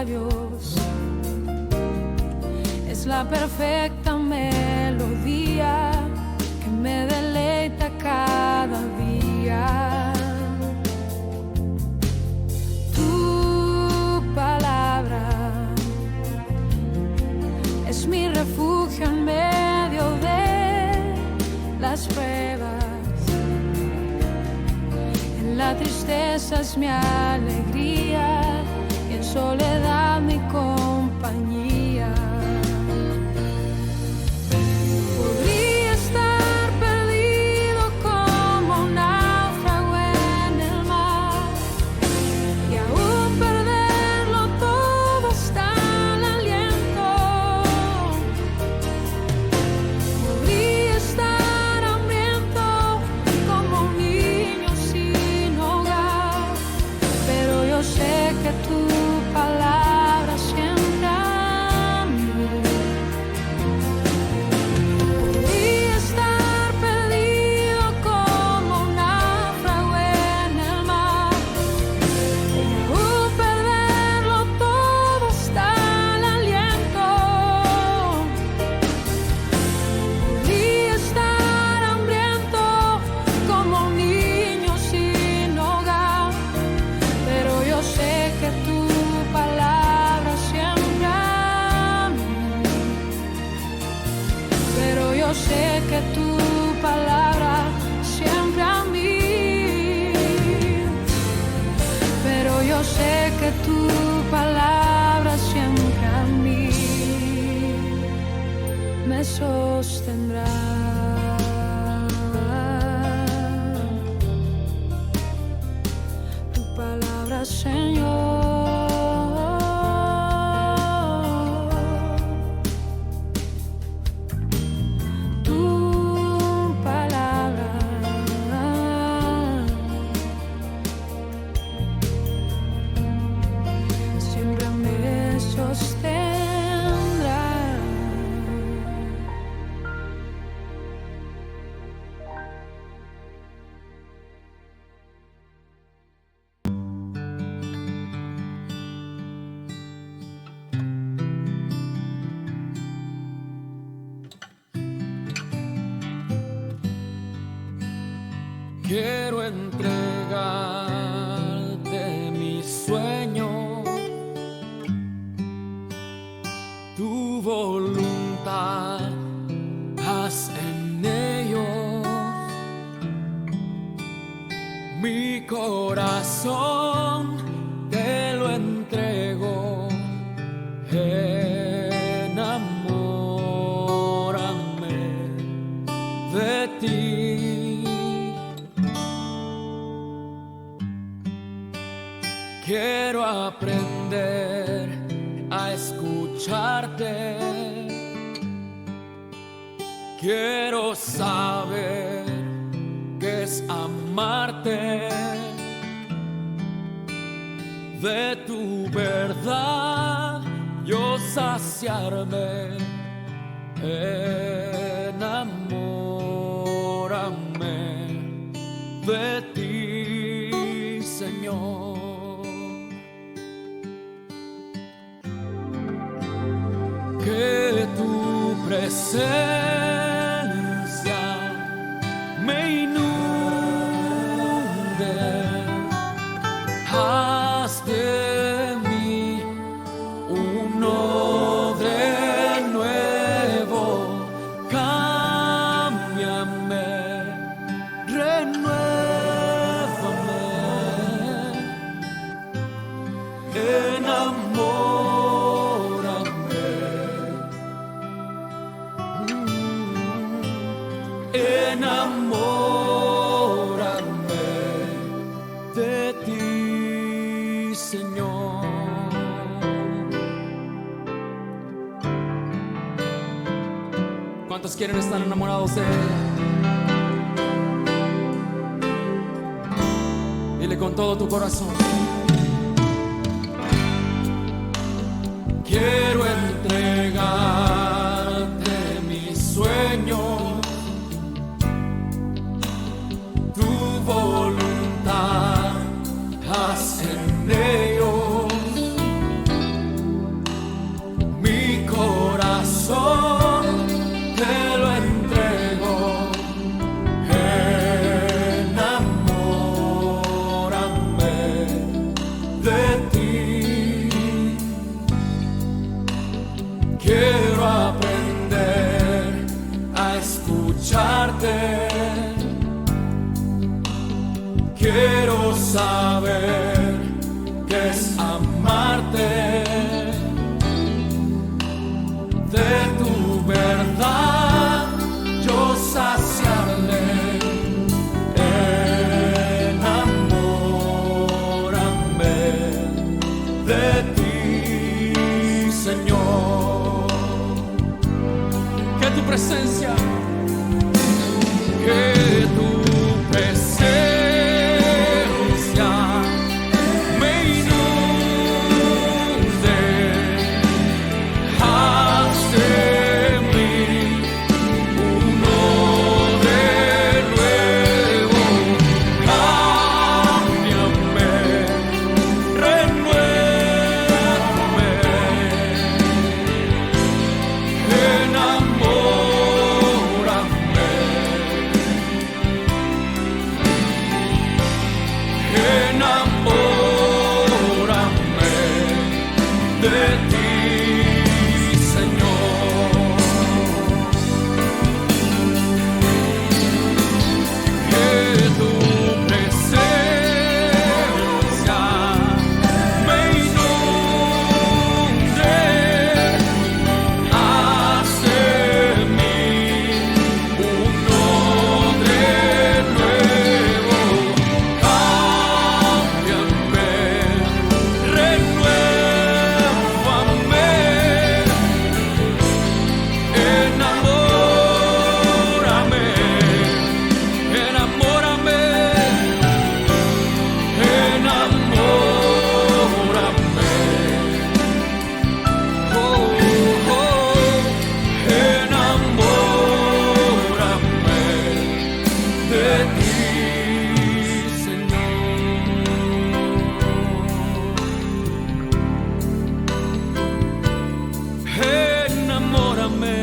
labios es la perfecta melodía que me deleita cada día. Tu palabra es mi refugio en medio de las pruebas. En la tristeza es mi alegría y en soledad mi compañía. Podría estar perdido como un náufrago en el mar y aún perderlo todo hasta el aliento. Podría estar hambriento como un niño sin hogar, pero yo sé que tu palabra siempre a mí. Podría estar perdido como un náufrago en el mar y aún perderlo todo hasta el aliento. Podría estar hambriento como un niño sin hogar, pero yo sé que tu palabra siempre a mí. Pero yo sé que tu palabra siempre a mí. Pero yo sé que tu palabra siempre a mí me sostendrá. Tu palabra, Señor. Tu palabra siempre me sostendrá. Quiero entregarte mi sueño, tu voluntad, haz en ellos. Mi corazón te lo entrego, enamórame de ti. Quiero aprender a escucharte. Quiero saber qué es amarte. De tu verdad yo saciarme. Enamórame de ti, Señor. Que tu presencia me inunde, haz de mí uno de nuevo, cámbiame, renuévame, enamórame de ti, Señor. ¿Cuántos quieren estar enamorados de Él? Dile con todo tu corazón. Quiero entregarte mis sueños, tu voluntad, haz en ellos. que es amarte, de tu verdad yo saciarme. Enamórame de ti, Señor. Que tu presencia, que tu presencia me inunde, haz de mí uno de nuevo, cámbiame, renuévame, enamórame de ti, Señor. Que tu presencia me inunde, haz de mí uno de nuevo, cámbiame, renuévame, enamórame, enamórame, enamórame, oh, oh, enamórame de ti, Señor. Enamórame,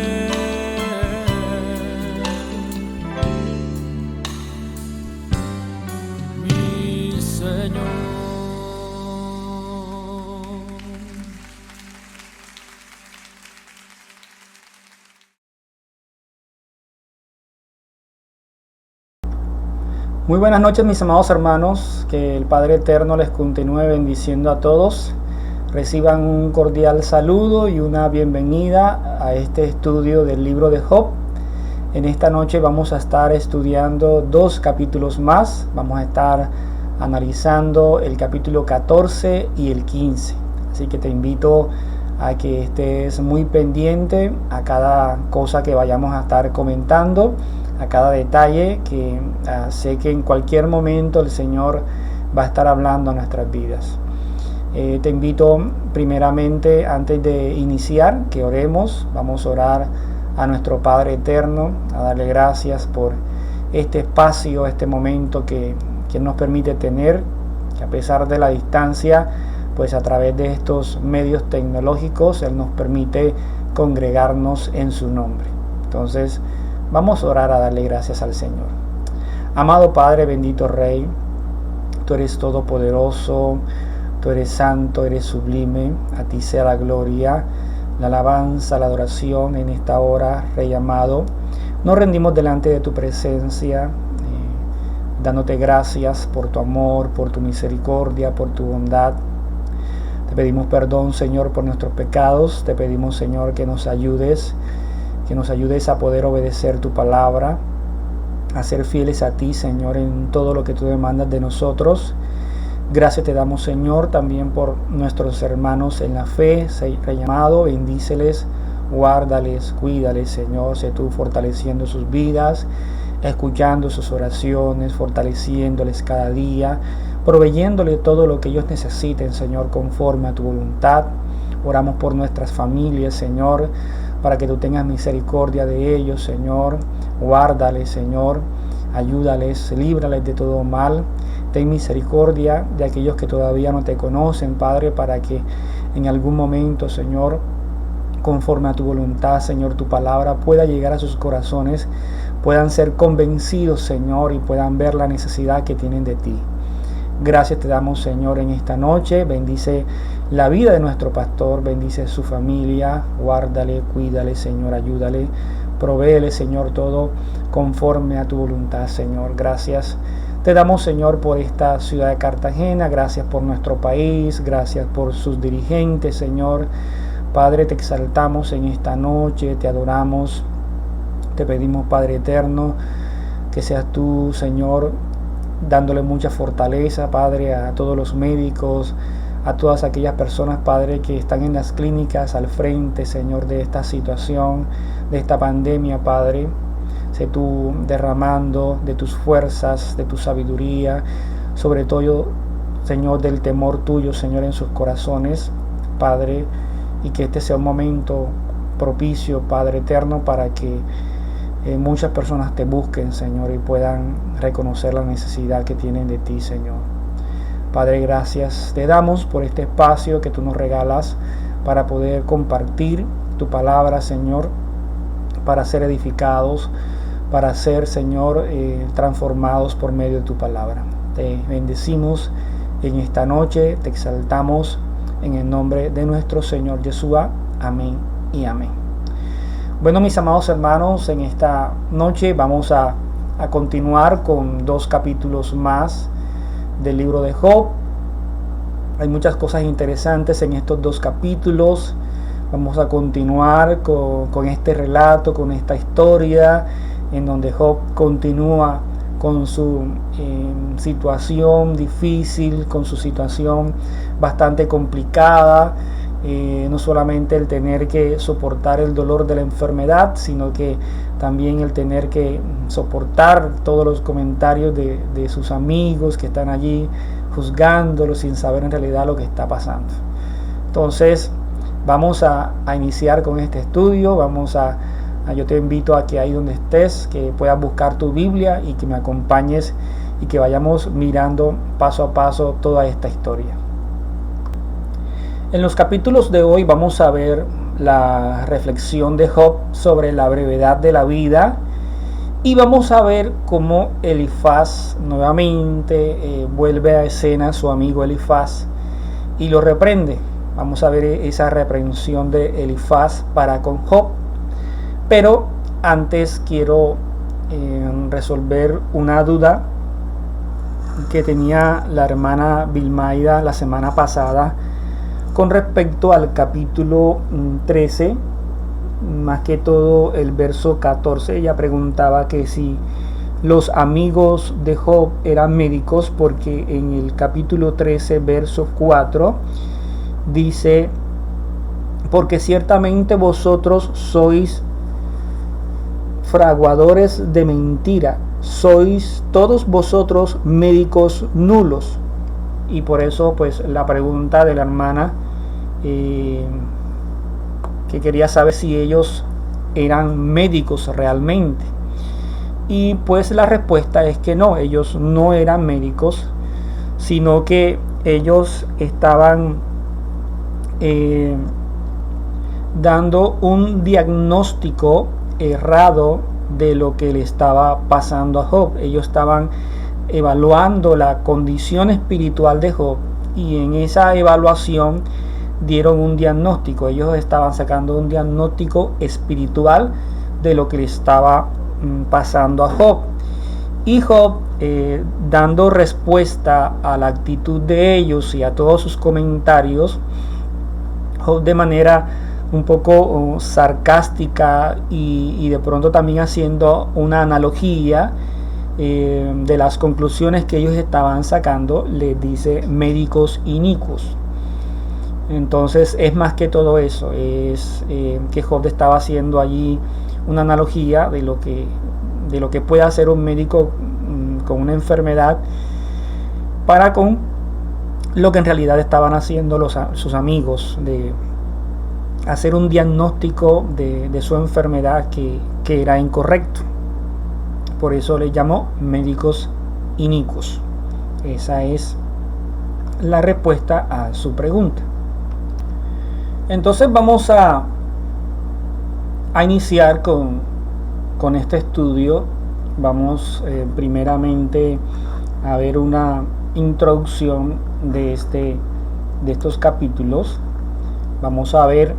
mi Señor. Muy buenas noches, mis amados hermanos, que el Padre Eterno les continúe bendiciendo a todos. Reciban un cordial saludo y una bienvenida a este estudio del libro de Job. En esta noche vamos a estar estudiando 2 capítulos más. Vamos a estar analizando el capítulo 14 y el 15. Así que te invito a que estés muy pendiente a cada cosa que vayamos a estar comentando, a cada detalle que sé que en cualquier momento el Señor va a estar hablando a nuestras vidas. Te invito primeramente, antes de iniciar, que oremos. Vamos a orar a nuestro Padre Eterno, a darle gracias por este espacio, este momento que nos permite tener, que a pesar de la distancia, pues a través de estos medios tecnológicos, Él nos permite congregarnos en su nombre. Entonces, vamos a orar a darle gracias al Señor. Amado Padre, bendito Rey, tú eres todopoderoso, tú eres santo, eres sublime, a ti sea la gloria, la alabanza, la adoración en esta hora, Rey amado. Nos rendimos delante de tu presencia, dándote gracias por tu amor, por tu misericordia, por tu bondad. Te pedimos perdón, Señor, por nuestros pecados. Te pedimos, Señor, que nos ayudes a poder obedecer tu palabra, a ser fieles a ti, Señor, en todo lo que tú demandas de nosotros. Gracias te damos, Señor, también por nuestros hermanos en la fe, Rey amado, bendíceles, guárdales, cuídales, Señor, sé tú fortaleciendo sus vidas, escuchando sus oraciones, fortaleciéndoles cada día, proveyéndole todo lo que ellos necesiten, Señor, conforme a tu voluntad. Oramos por nuestras familias, Señor, para que tú tengas misericordia de ellos, Señor. Guárdales, Señor, ayúdales, líbrales de todo mal. Ten misericordia de aquellos que todavía no te conocen, Padre, para que en algún momento, Señor, conforme a tu voluntad, Señor, tu palabra pueda llegar a sus corazones, puedan ser convencidos, Señor, y puedan ver la necesidad que tienen de ti. Gracias te damos, Señor, en esta noche. Bendice la vida de nuestro pastor, bendice su familia, guárdale, cuídale, Señor, ayúdale, provéele, Señor, todo conforme a tu voluntad, Señor. Gracias Te damos, Señor, por esta ciudad de Cartagena, gracias por nuestro país, gracias por sus dirigentes, Señor. Padre, te exaltamos en esta noche, te adoramos, te pedimos, Padre eterno, que seas tú, Señor, dándole mucha fortaleza, Padre, a todos los médicos, a todas aquellas personas, Padre, que están en las clínicas al frente, Señor, de esta situación, de esta pandemia, Padre. Sé tú derramando de tus fuerzas, de tu sabiduría, sobre todo, Señor, del temor tuyo, Señor, en sus corazones, Padre, y que este sea un momento propicio, Padre eterno, para que muchas personas te busquen, Señor, y puedan reconocer la necesidad que tienen de ti, Señor. Padre, gracias te damos por este espacio que tú nos regalas para poder compartir tu palabra, Señor, para ser edificados, para ser, Señor, transformados por medio de tu palabra. Te bendecimos en esta noche, te exaltamos en el nombre de nuestro Señor Yeshua. Amén y amén. Bueno, mis amados hermanos, en esta noche vamos a continuar con 2 capítulos más del libro de Job. Hay muchas cosas interesantes en estos 2 capítulos. Vamos a continuar con este relato, con esta historia, en donde Job continúa con su situación difícil, con su situación bastante complicada. No solamente el tener que soportar el dolor de la enfermedad, sino que también el tener que soportar todos los comentarios de sus amigos que están allí juzgándolo sin saber en realidad lo que está pasando. Entonces vamos a iniciar con este estudio. Yo te invito a que ahí donde estés, que puedas buscar tu Biblia y que me acompañes y que vayamos mirando paso a paso toda esta historia. En los capítulos de hoy vamos a ver la reflexión de Job sobre la brevedad de la vida y vamos a ver cómo Elifaz nuevamente vuelve a escena su amigo Elifaz y lo reprende. Vamos a ver esa reprensión de Elifaz para con Job. Pero antes quiero resolver una duda que tenía la hermana Vilmaida la semana pasada con respecto al capítulo 13, más que todo el verso 14. Ella preguntaba que si los amigos de Job eran médicos, porque en el capítulo 13, verso 4, dice: porque ciertamente vosotros sois fraguadores de mentira, sois todos vosotros médicos nulos. Y por eso pues la pregunta de la hermana, que quería saber si ellos eran médicos realmente, y pues la respuesta es que no, ellos no eran médicos, sino que ellos estaban dando un diagnóstico errado de lo que le estaba pasando a Job. Ellos estaban evaluando la condición espiritual de Job y en esa evaluación dieron un diagnóstico. Ellos estaban sacando un diagnóstico espiritual de lo que le estaba pasando a Job. Y Job, dando respuesta a la actitud de ellos y a todos sus comentarios, Job de manera un poco sarcástica y de pronto también haciendo una analogía de las conclusiones que ellos estaban sacando, les dice médicos inicuos. Entonces es más que todo eso, es que Job estaba haciendo allí una analogía de lo que puede hacer un médico con una enfermedad para con lo que en realidad estaban haciendo sus amigos, de hacer un diagnóstico de su enfermedad que era incorrecto. Por eso le llamó médicos inicuos. Esa es la respuesta a su pregunta. Entonces vamos a iniciar con este estudio. Vamos primeramente a ver una introducción de estos capítulos. Vamos a ver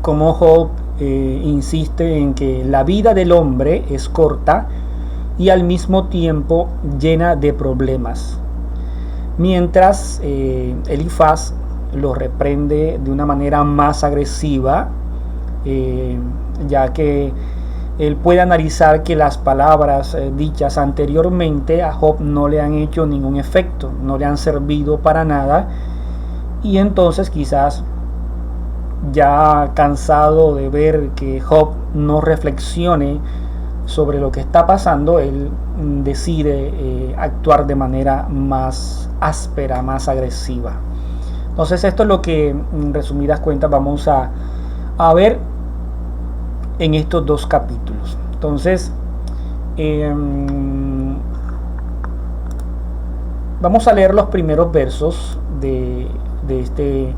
cómo Job insiste en que la vida del hombre es corta y al mismo tiempo llena de problemas. Mientras Elifaz lo reprende de una manera más agresiva, ya que él puede analizar que las palabras dichas anteriormente a Job no le han hecho ningún efecto, no le han servido para nada, y entonces quizás ya cansado de ver que Job no reflexione sobre lo que está pasando, él decide actuar de manera más áspera, más agresiva. Entonces esto es lo que en resumidas cuentas vamos a ver en estos dos capítulos. Entonces vamos a leer los primeros versos de este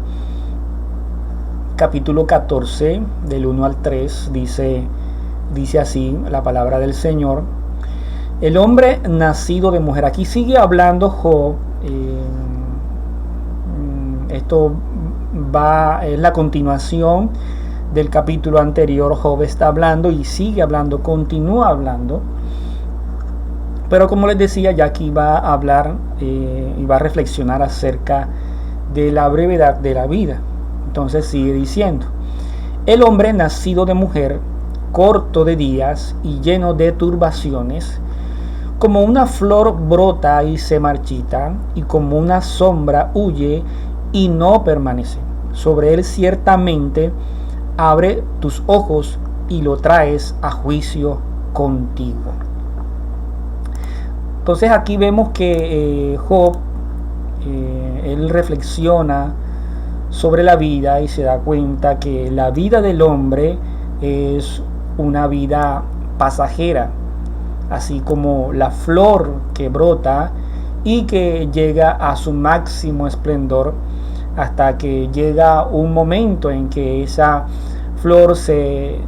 capítulo 14, del 1 al 3. Dice así la palabra del Señor: el hombre nacido de mujer. Aquí sigue hablando Job. Esto es la continuación del capítulo anterior. Job está hablando y sigue hablando, continúa hablando. Pero como les decía, ya aquí va a hablar y va a reflexionar acerca de la brevedad de la vida. Entonces sigue diciendo: el hombre nacido de mujer, corto de días y lleno de turbaciones, como una flor brota y se marchita, y como una sombra huye y no permanece. Sobre él ciertamente abre tus ojos y lo traes a juicio contigo. Entonces aquí vemos que Job, él reflexiona sobre la vida y se da cuenta que la vida del hombre es una vida pasajera, así como la flor que brota y que llega a su máximo esplendor, hasta que llega un momento en que esa flor se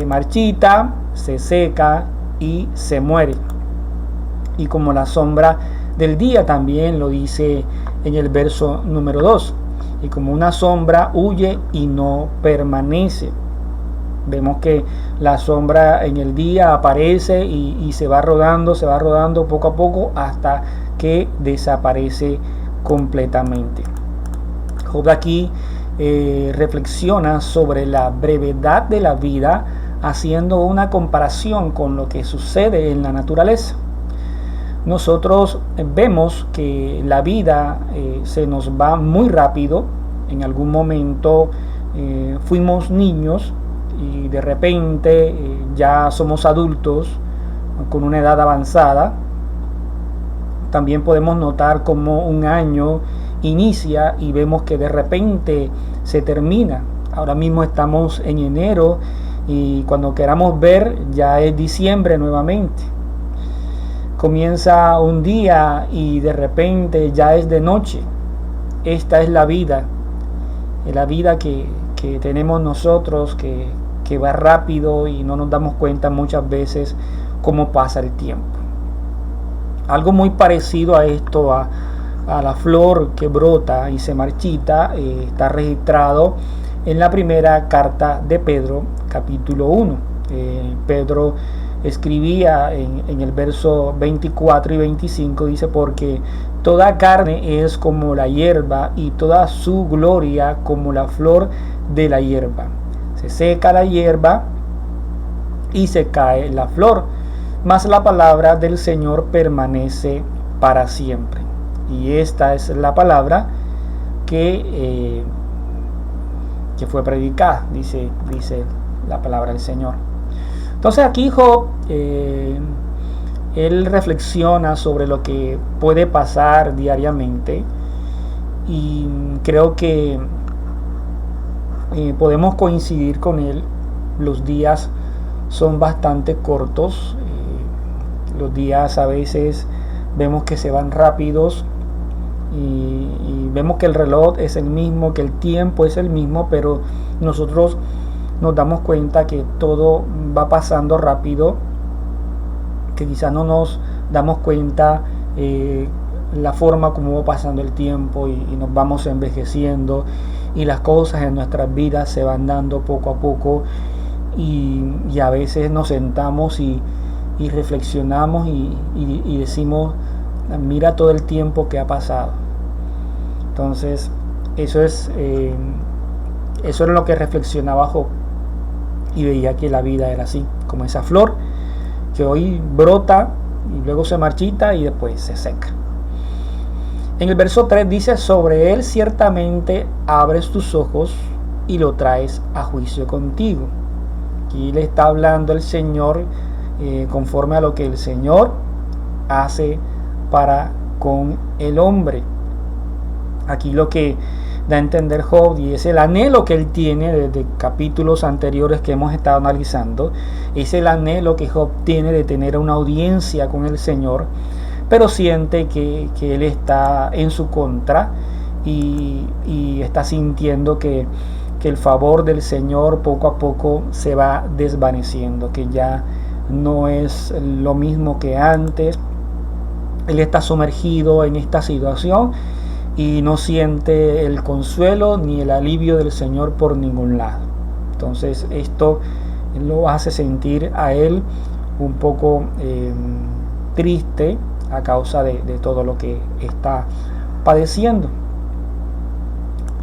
marchita, se seca y se muere. Y como la sombra del día, también lo dice en el verso número 2, y como una sombra huye y no permanece. Vemos que la sombra en el día aparece y se va rodando poco a poco hasta que desaparece completamente. Job aquí reflexiona sobre la brevedad de la vida, haciendo una comparación con lo que sucede en la naturaleza. Nosotros vemos que la vida se nos va muy rápido. En algún momento fuimos niños y de repente ya somos adultos con una edad avanzada. También podemos notar cómo un año inicia y vemos que de repente se termina. Ahora mismo estamos en enero y cuando queramos ver ya es diciembre nuevamente. Comienza un día y de repente ya es de noche. Esta es la vida que tenemos nosotros, que va rápido y no nos damos cuenta muchas veces cómo pasa el tiempo. Algo muy parecido a esto, a la flor que brota y se marchita, está registrado en la primera carta de Pedro, capítulo 1. Pedro escribía en el verso 24 y 25, dice: porque toda carne es como la hierba y toda su gloria como la flor de la hierba. Se seca la hierba y se cae la flor, mas la palabra del Señor permanece para siempre. Y esta es la palabra que fue predicada, dice la palabra del Señor. Entonces aquí Job, él reflexiona sobre lo que puede pasar diariamente, y creo que podemos coincidir con él. Los días son bastante cortos, los días a veces vemos que se van rápidos y vemos que el reloj es el mismo, que el tiempo es el mismo, pero nosotros nos damos cuenta que todo va pasando rápido, que quizás no nos damos cuenta la forma como va pasando el tiempo y nos vamos envejeciendo y las cosas en nuestras vidas se van dando poco a poco, y a veces nos sentamos y y reflexionamos y decimos, mira todo el tiempo que ha pasado. Entonces, eso era lo que reflexionaba Job, y veía que la vida era así, como esa flor que hoy brota y luego se marchita y después se seca. En el verso 3 dice, sobre él ciertamente abres tus ojos y lo traes a juicio contigo. Aquí le está hablando el Señor conforme a lo que el Señor hace para con el hombre. Aquí lo que da a entender Job, y es el anhelo que él tiene desde capítulos anteriores que hemos estado analizando, es el anhelo que Job tiene de tener una audiencia con el Señor, pero siente que él está en su contra y está sintiendo que el favor del Señor poco a poco se va desvaneciendo, que ya no es lo mismo que antes. Él está sumergido en esta situación y no siente el consuelo ni el alivio del Señor por ningún lado. Entonces esto lo hace sentir a él un poco triste a causa de todo lo que está padeciendo.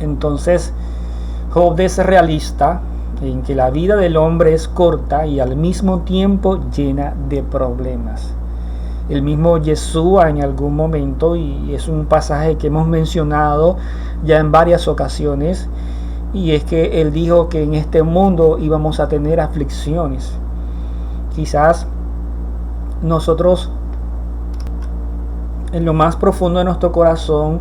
Entonces Job es realista en que la vida del hombre es corta y al mismo tiempo llena de problemas. El mismo Yeshua en algún momento, y es un pasaje que hemos mencionado ya en varias ocasiones, y es que él dijo que en este mundo íbamos a tener aflicciones. Quizás nosotros en lo más profundo de nuestro corazón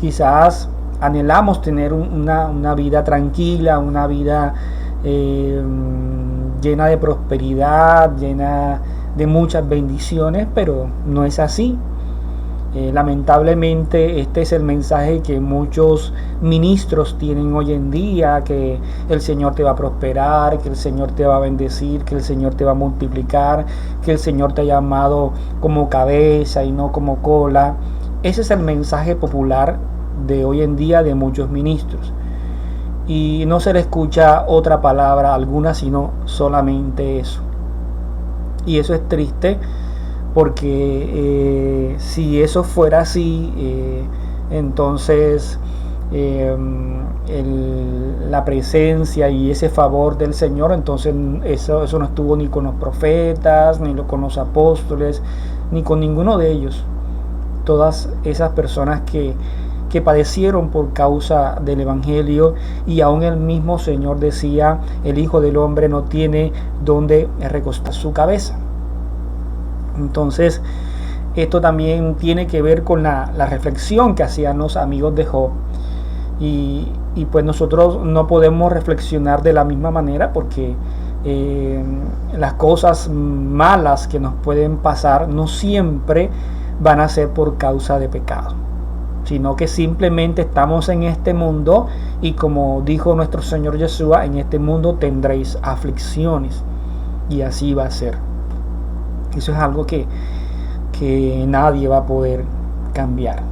quizás anhelamos tener una vida tranquila, una vida llena de prosperidad, llena de muchas bendiciones, pero no es así. Lamentablemente este es el mensaje que muchos ministros tienen hoy en día, que el Señor te va a prosperar, que el Señor te va a bendecir, que el Señor te va a multiplicar, que el Señor te ha llamado como cabeza y no como cola. Ese es el mensaje popular de hoy en día de muchos ministros, y no se le escucha otra palabra alguna sino solamente eso. Y eso es triste, porque si eso fuera así, entonces la presencia y ese favor del Señor, entonces eso no estuvo ni con los profetas, ni con los apóstoles, ni con ninguno de ellos. Todas esas personas que padecieron por causa del Evangelio, y aún el mismo Señor decía, el Hijo del Hombre no tiene donde recostar su cabeza. Entonces esto también tiene que ver con la reflexión que hacían los amigos de Job, y pues nosotros no podemos reflexionar de la misma manera, porque las cosas malas que nos pueden pasar no siempre van a ser por causa de pecado, sino que simplemente estamos en este mundo, y como dijo nuestro Señor Yeshua, en este mundo tendréis aflicciones, y así va a ser. Eso es algo que nadie va a poder cambiar.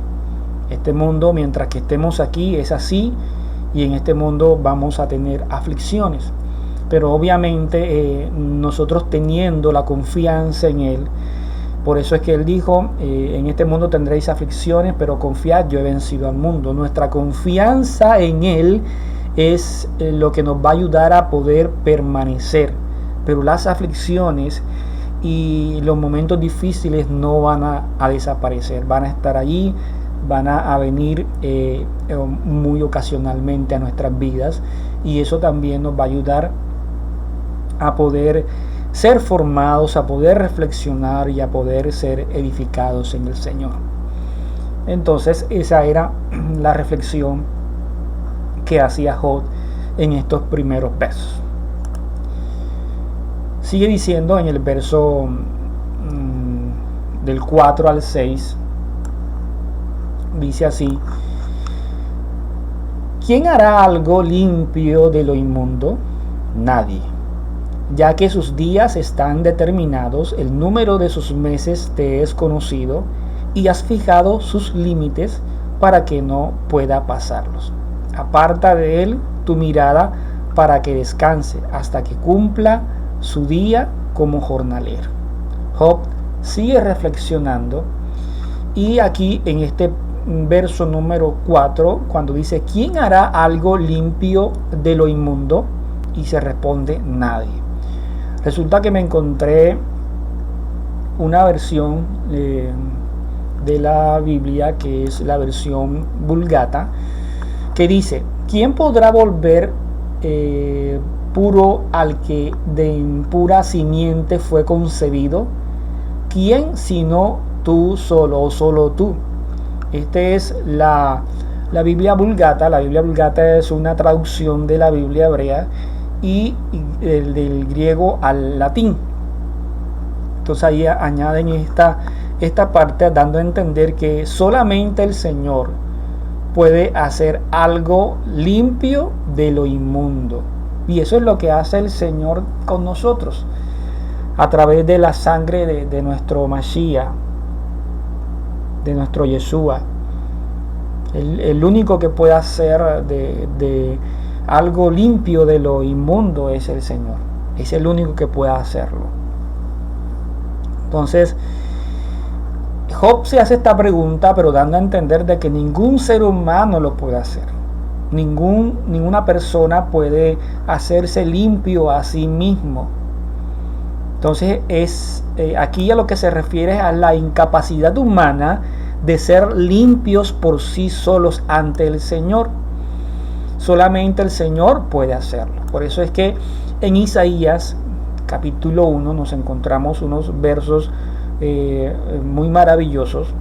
Este mundo, mientras que estemos aquí, es así, y en este mundo vamos a tener aflicciones, pero obviamente nosotros teniendo la confianza en Él. Por eso es que Él dijo, en este mundo tendréis aflicciones, pero confiad, yo he vencido al mundo. Nuestra confianza en Él es lo que nos va a ayudar a poder permanecer. Pero las aflicciones y los momentos difíciles no van a desaparecer, van a estar allí, van a venir muy ocasionalmente a nuestras vidas, y eso también nos va a ayudar a poder ser formados, a poder reflexionar y a poder ser edificados en el Señor. Entonces esa era la reflexión que hacía Job en estos primeros versos. Sigue diciendo en el verso del 4 al 6, dice así: ¿quién hará algo limpio de lo inmundo? Nadie. Ya que sus días están determinados, el número de sus meses te es conocido, y has fijado sus límites para que no pueda pasarlos. Aparta de él tu mirada para que descanse hasta que cumpla su día como jornalero. Job sigue reflexionando, y aquí en este verso número 4, cuando dice: ¿quién hará algo limpio de lo inmundo? Y se responde: nadie. Resulta que me encontré una versión de la Biblia, que es la versión Vulgata, que dice: ¿quién podrá volver puro al que de impura simiente fue concebido? ¿Quién sino tú solo, o solo tú? Esta es la Biblia Vulgata. La Biblia Vulgata es una traducción de la Biblia hebrea y del griego al latín. Entonces ahí añaden esta parte, dando a entender que solamente el Señor puede hacer algo limpio de lo inmundo. Y eso es lo que hace el Señor con nosotros, a través de la sangre de nuestro Mashiach, de nuestro Yeshua. El único que puede hacer de algo limpio de lo inmundo es el Señor. Es el único que puede hacerlo. Entonces, Job se hace esta pregunta, pero dando a entender de que ningún ser humano lo puede hacer. Ninguna persona puede hacerse limpio a sí mismo. Entonces, aquí a lo que se refiere es a la incapacidad humana de ser limpios por sí solos ante el Señor. Solamente el Señor puede hacerlo. Por eso es que en Isaías capítulo 1 nos encontramos unos versos muy maravillosos.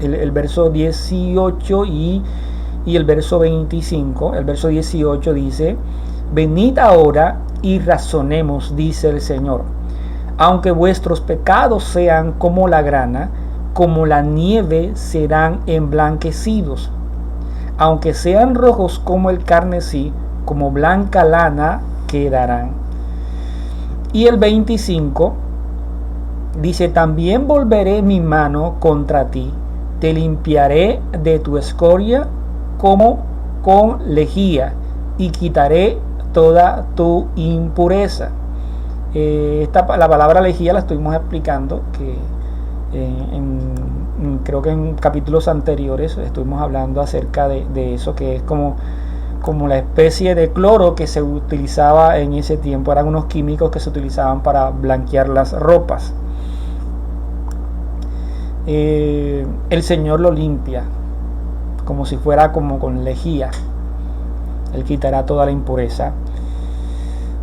El verso 18 y el verso 25. El verso 18 dice: venid ahora y razonemos, dice el Señor. Aunque vuestros pecados sean como la grana, como la nieve serán emblanquecidos. Aunque sean rojos como el carmesí, como blanca lana quedarán. Y el 25 dice: también volveré mi mano contra ti, te limpiaré de tu escoria como con lejía, y quitaré toda tu impureza. La palabra lejía la estuvimos explicando, que creo que en capítulos anteriores estuvimos hablando acerca de eso, que es como la especie de cloro que se utilizaba en ese tiempo. Eran unos químicos que se utilizaban para blanquear las ropas. El Señor lo limpia como si fuera como con lejía. Él quitará toda la impureza,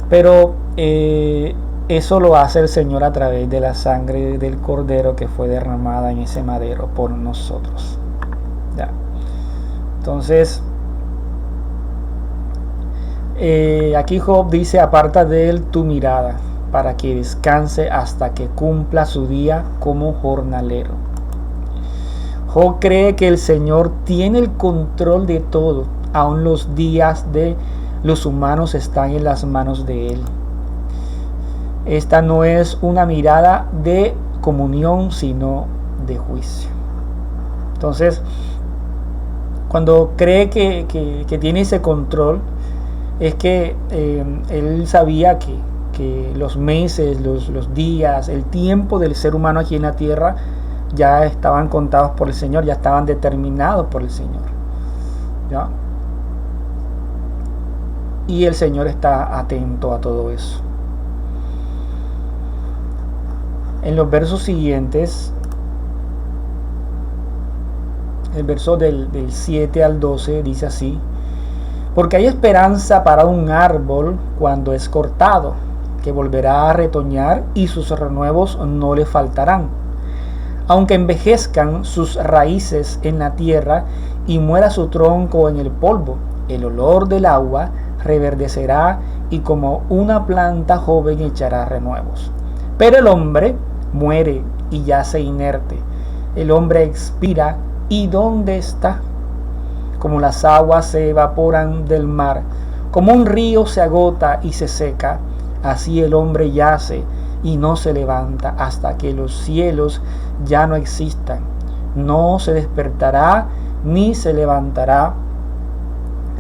pero eso lo hace el Señor a través de la sangre del Cordero que fue derramada en ese madero por nosotros. Ya. Entonces, aquí Job dice: aparta de él tu mirada, para que descanse hasta que cumpla su día como jornalero. Job cree que el Señor tiene el control de todo. Aún los días de los humanos están en las manos de Él. Esta no es una mirada de comunión, sino de juicio. Entonces, cuando cree que tiene ese control, es que Él sabía que los meses, los días, el tiempo del ser humano aquí en la tierra ya estaban contados por el Señor, ya estaban determinados por el Señor, ¿ya? Y el Señor está atento a todo eso. En los versos siguientes, el verso del 7 al 12 dice así: porque hay esperanza para un árbol cuando es cortado, que volverá a retoñar y sus renuevos no le faltarán. Aunque envejezcan sus raíces en la tierra y muera su tronco en el polvo, el olor del agua reverdecerá y como una planta joven echará renuevos. Pero el hombre muere y yace inerte. El hombre expira, ¿y dónde está? Como las aguas se evaporan del mar, como un río se agota y se seca, así el hombre yace y no se levanta hasta que los cielos ya no existan. No se despertará ni se levantará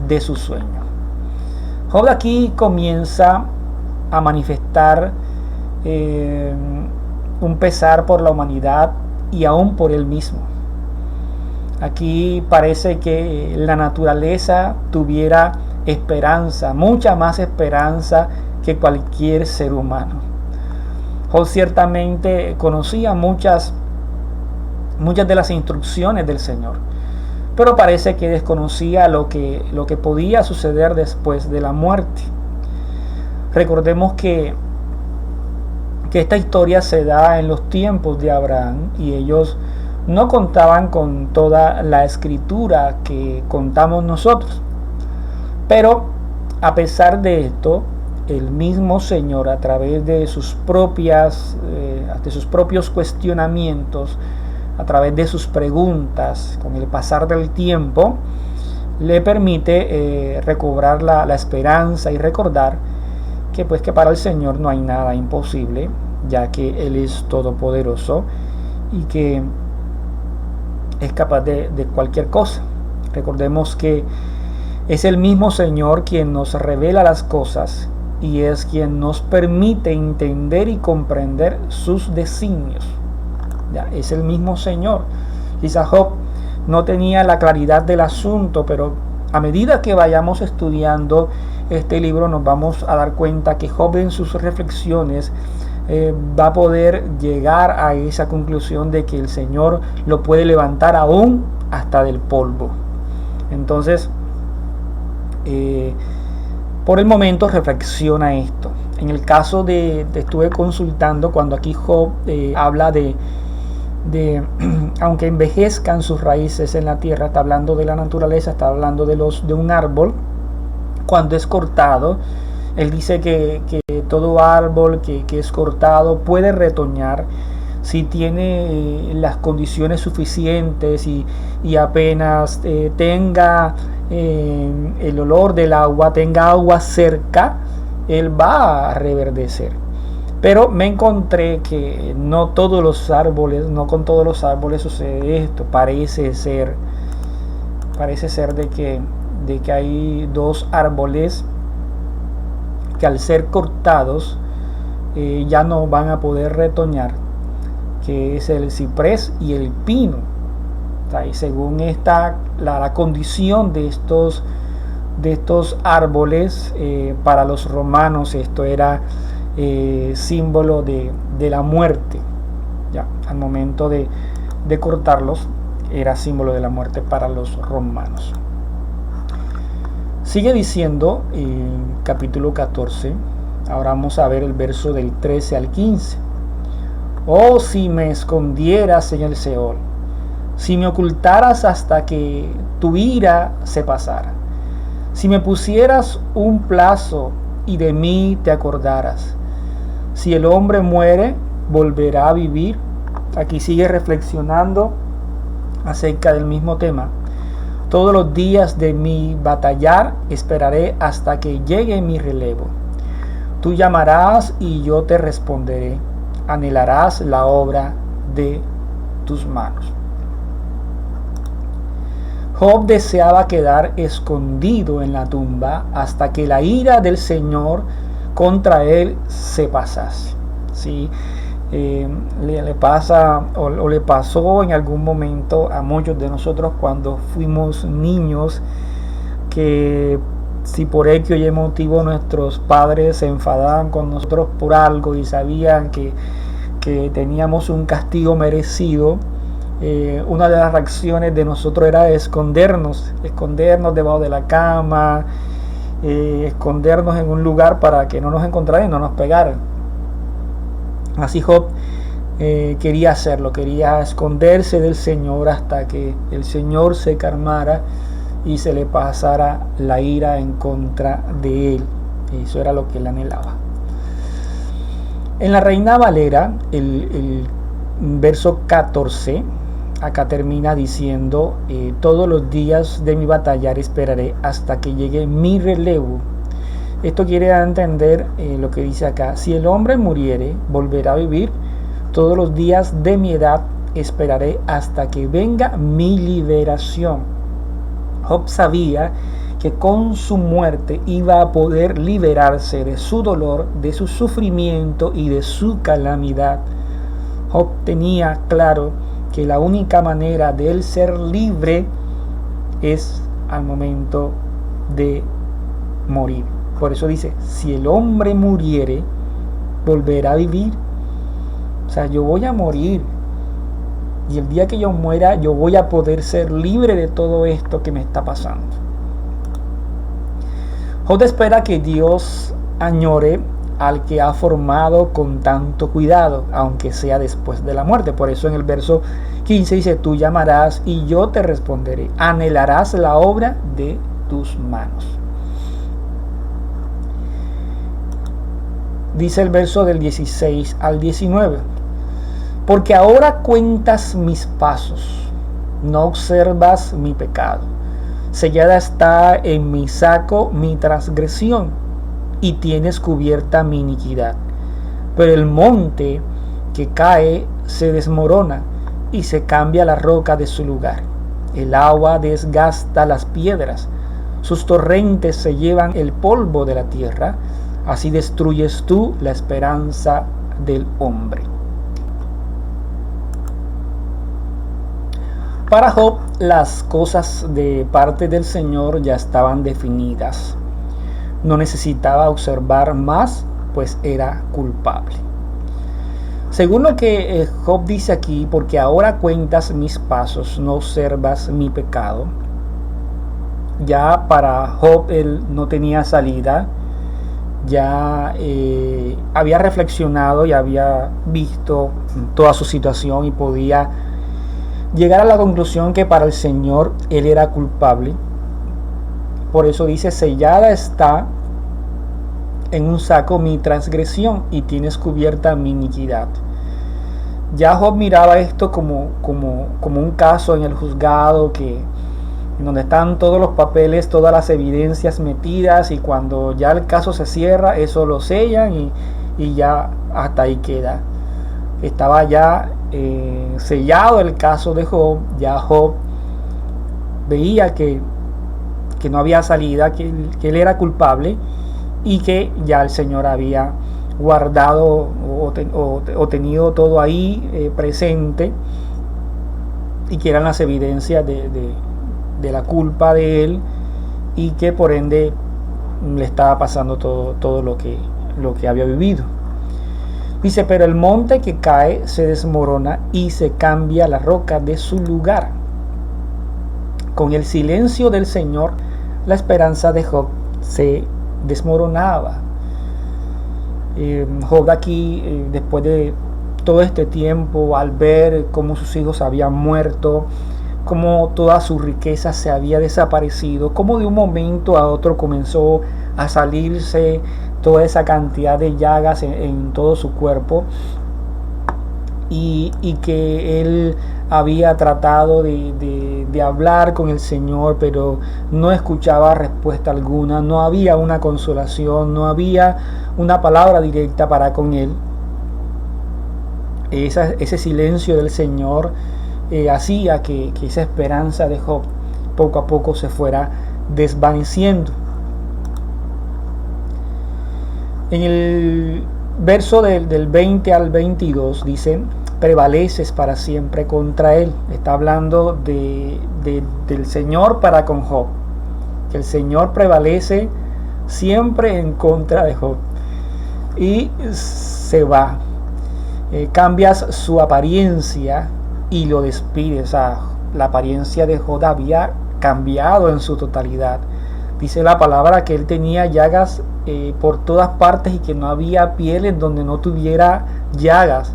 de su sueño. Job aquí comienza a manifestar un pesar por la humanidad y aún por él mismo. Aquí parece que la naturaleza tuviera esperanza, mucha más esperanza que cualquier ser humano. Job ciertamente conocía muchas de las instrucciones del Señor, pero parece que desconocía lo que podía suceder después de la muerte. Recordemos que esta historia se da en los tiempos de Abraham y ellos no contaban con toda la escritura que contamos nosotros. Pero a pesar de esto, el mismo Señor, a través de sus propios cuestionamientos, a través de sus preguntas, con el pasar del tiempo, le permite recobrar la esperanza y recordar que para el Señor no hay nada imposible, ya que Él es todopoderoso y que es capaz de cualquier cosa. Recordemos que es el mismo Señor quien nos revela las cosas y es quien nos permite entender y comprender sus designios. Ya, es el mismo Señor. Quizás Job no tenía la claridad del asunto, pero a medida que vayamos estudiando este libro nos vamos a dar cuenta que Job en sus reflexiones va a poder llegar a esa conclusión de que el Señor lo puede levantar aún hasta del polvo. Entonces, por el momento reflexiona esto. En el caso estuve consultando cuando aquí Job habla de aunque envejezcan sus raíces en la tierra, está hablando de la naturaleza, está hablando de un árbol. Cuando es cortado, él dice que todo árbol que es cortado puede retoñar si tiene las condiciones suficientes y apenas tenga el olor del agua, tenga agua cerca, él va a reverdecer. Pero me encontré que no con todos los árboles sucede esto. Parece ser de que hay dos árboles que al ser cortados ya no van a poder retoñar, que es el ciprés y el pino. Y según la condición de estos árboles, para los romanos esto era símbolo de la muerte. Ya, al momento de cortarlos era símbolo de la muerte para los romanos. Sigue diciendo capítulo 14, ahora vamos a ver el verso del 13 al 15. Oh, si me escondieras en el Seol, si me ocultaras hasta que tu ira se pasara, si me pusieras un plazo y de mí te acordaras, si el hombre muere, volverá a vivir. Aquí sigue reflexionando acerca del mismo tema. Todos los días de mi batallar esperaré hasta que llegue mi relevo. Tú llamarás y yo te responderé. Anhelarás la obra de tus manos. Job deseaba quedar escondido en la tumba hasta que la ira del Señor contra él se pasase. ¿Sí? Le pasó en algún momento a muchos de nosotros cuando fuimos niños, que si por X o Y motivo nuestros padres se enfadaban con nosotros por algo y sabían que teníamos un castigo merecido, una de las reacciones de nosotros era escondernos debajo de la cama, escondernos en un lugar para que no nos encontraran y no nos pegaran. Así Job quería hacerlo, quería esconderse del Señor hasta que el Señor se calmara y se le pasara la ira en contra de él. Eso era lo que él anhelaba. En la Reina Valera, el verso 14, acá termina diciendo, todos los días de mi batallar esperaré hasta que llegue mi relevo. Esto quiere dar a entender lo que dice acá. Si el hombre muriere, volverá a vivir. Todos los días de mi edad esperaré hasta que venga mi liberación. Job sabía que con su muerte iba a poder liberarse de su dolor, de su sufrimiento y de su calamidad. Job tenía claro que la única manera de él ser libre es al momento de morir. Por eso dice, si el hombre muriere, volverá a vivir. O sea, yo voy a morir. Y el día que yo muera, yo voy a poder ser libre de todo esto que me está pasando. Job espera que Dios añore al que ha formado con tanto cuidado, aunque sea después de la muerte. Por eso en el verso 15 dice, tú llamarás y yo te responderé. Anhelarás la obra de tus manos. Dice el verso del 16 al 19. Porque ahora cuentas mis pasos, no observas mi pecado. Sellada está en mi saco mi transgresión, y tienes cubierta mi iniquidad. Pero el monte que cae se desmorona, y se cambia la roca de su lugar. El agua desgasta las piedras, sus torrentes se llevan el polvo de la tierra. Así destruyes tú la esperanza del hombre. Para Job, las cosas de parte del Señor ya estaban definidas. No necesitaba observar más, pues era culpable. Según lo que Job dice aquí, porque ahora cuentas mis pasos, no observas mi pecado. Ya para Job él no tenía salida. Ya había reflexionado y había visto toda su situación y podía llegar a la conclusión que para el Señor él era culpable. Por eso dice, sellada está en un saco mi transgresión y tienes cubierta mi iniquidad. Ya Job miraba esto como un caso en el juzgado, en donde están todos los papeles, todas las evidencias metidas, y cuando ya el caso se cierra, eso lo sellan y ya hasta ahí queda. Estaba ya sellado el caso de Job. Ya Job veía que no había salida, que él era culpable y que ya el Señor había guardado o tenido todo ahí presente, y que eran las evidencias de la culpa de él, y que por ende le estaba pasando todo lo que había vivido. Dice, pero el monte que cae se desmorona y se cambia la roca de su lugar. Con el silencio del Señor, la esperanza de Job se desmoronaba. Job aquí, después de todo este tiempo, al ver cómo sus hijos habían muerto, cómo toda su riqueza se había desaparecido, cómo de un momento a otro comenzó a salirse toda esa cantidad de llagas en todo su cuerpo, y que él había tratado de hablar con el Señor, pero no escuchaba respuesta alguna, no había una consolación, no había una palabra directa para con él. Ese silencio del Señor hacía que esa esperanza de Job poco a poco se fuera desvaneciendo. En el verso del 20 al 22 dice, prevaleces para siempre contra él. Está hablando del Señor para con Job, que el Señor prevalece siempre en contra de Job, y se va. Cambias su apariencia y lo despides. O sea, la apariencia de Job había cambiado en su totalidad. Dice la palabra que él tenía llagas por todas partes, y que no había piel en donde no tuviera llagas.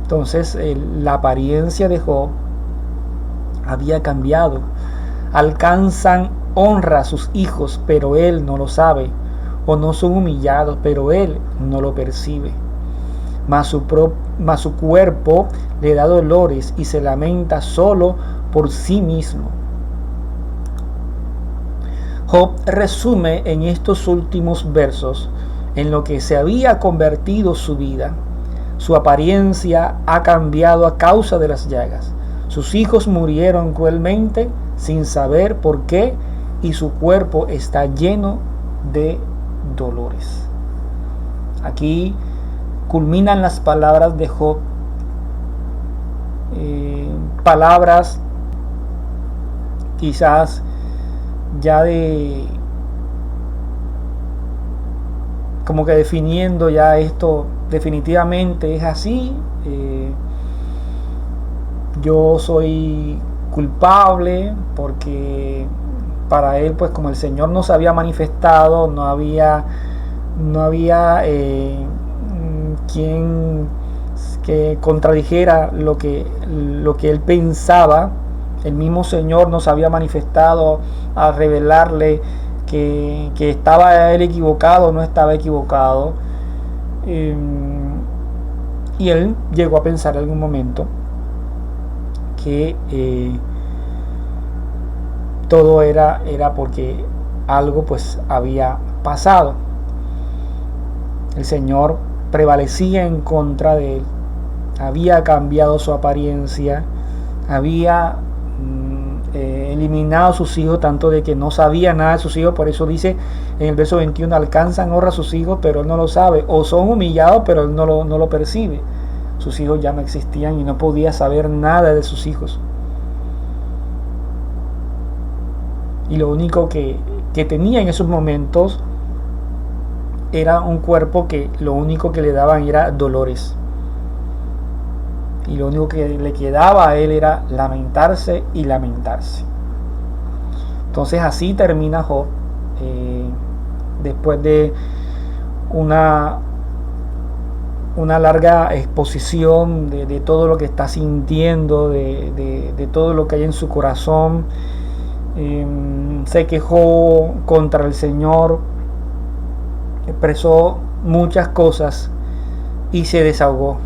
Entonces la apariencia de Job había cambiado. Alcanzan honra a sus hijos, pero él no lo sabe, o no son humillados, pero él no lo percibe. Mas su cuerpo le da dolores y se lamenta solo por sí mismo. Job resume en estos últimos versos en lo que se había convertido su vida. Su apariencia ha cambiado a causa de las llagas. Sus hijos murieron cruelmente sin saber por qué, y su cuerpo está lleno de dolores. Aquí culminan las palabras de Job, palabras quizás ya de como que definiendo ya esto definitivamente es así, yo soy culpable, porque para él, pues como el Señor no se había manifestado, no había quien que contradijera lo que él pensaba. El mismo Señor nos había manifestado a revelarle que estaba él equivocado o no estaba equivocado. Y él llegó a pensar en algún momento que todo era porque algo pues había pasado. El Señor prevalecía en contra de él, había cambiado su apariencia, había eliminado a sus hijos, tanto de que no sabía nada de sus hijos. Por eso dice en el verso 21, alcanzan honra a sus hijos, pero él no lo sabe, o son humillados, pero él no lo percibe. Sus hijos ya no existían y no podía saber nada de sus hijos. Y lo único que tenía en esos momentos era un cuerpo que lo único que le daban era dolores. Y lo único que le quedaba a él era lamentarse y lamentarse. Entonces así termina Job, después de una larga exposición de todo lo que está sintiendo, de todo lo que hay en su corazón. Se quejó contra el Señor, expresó muchas cosas y se desahogó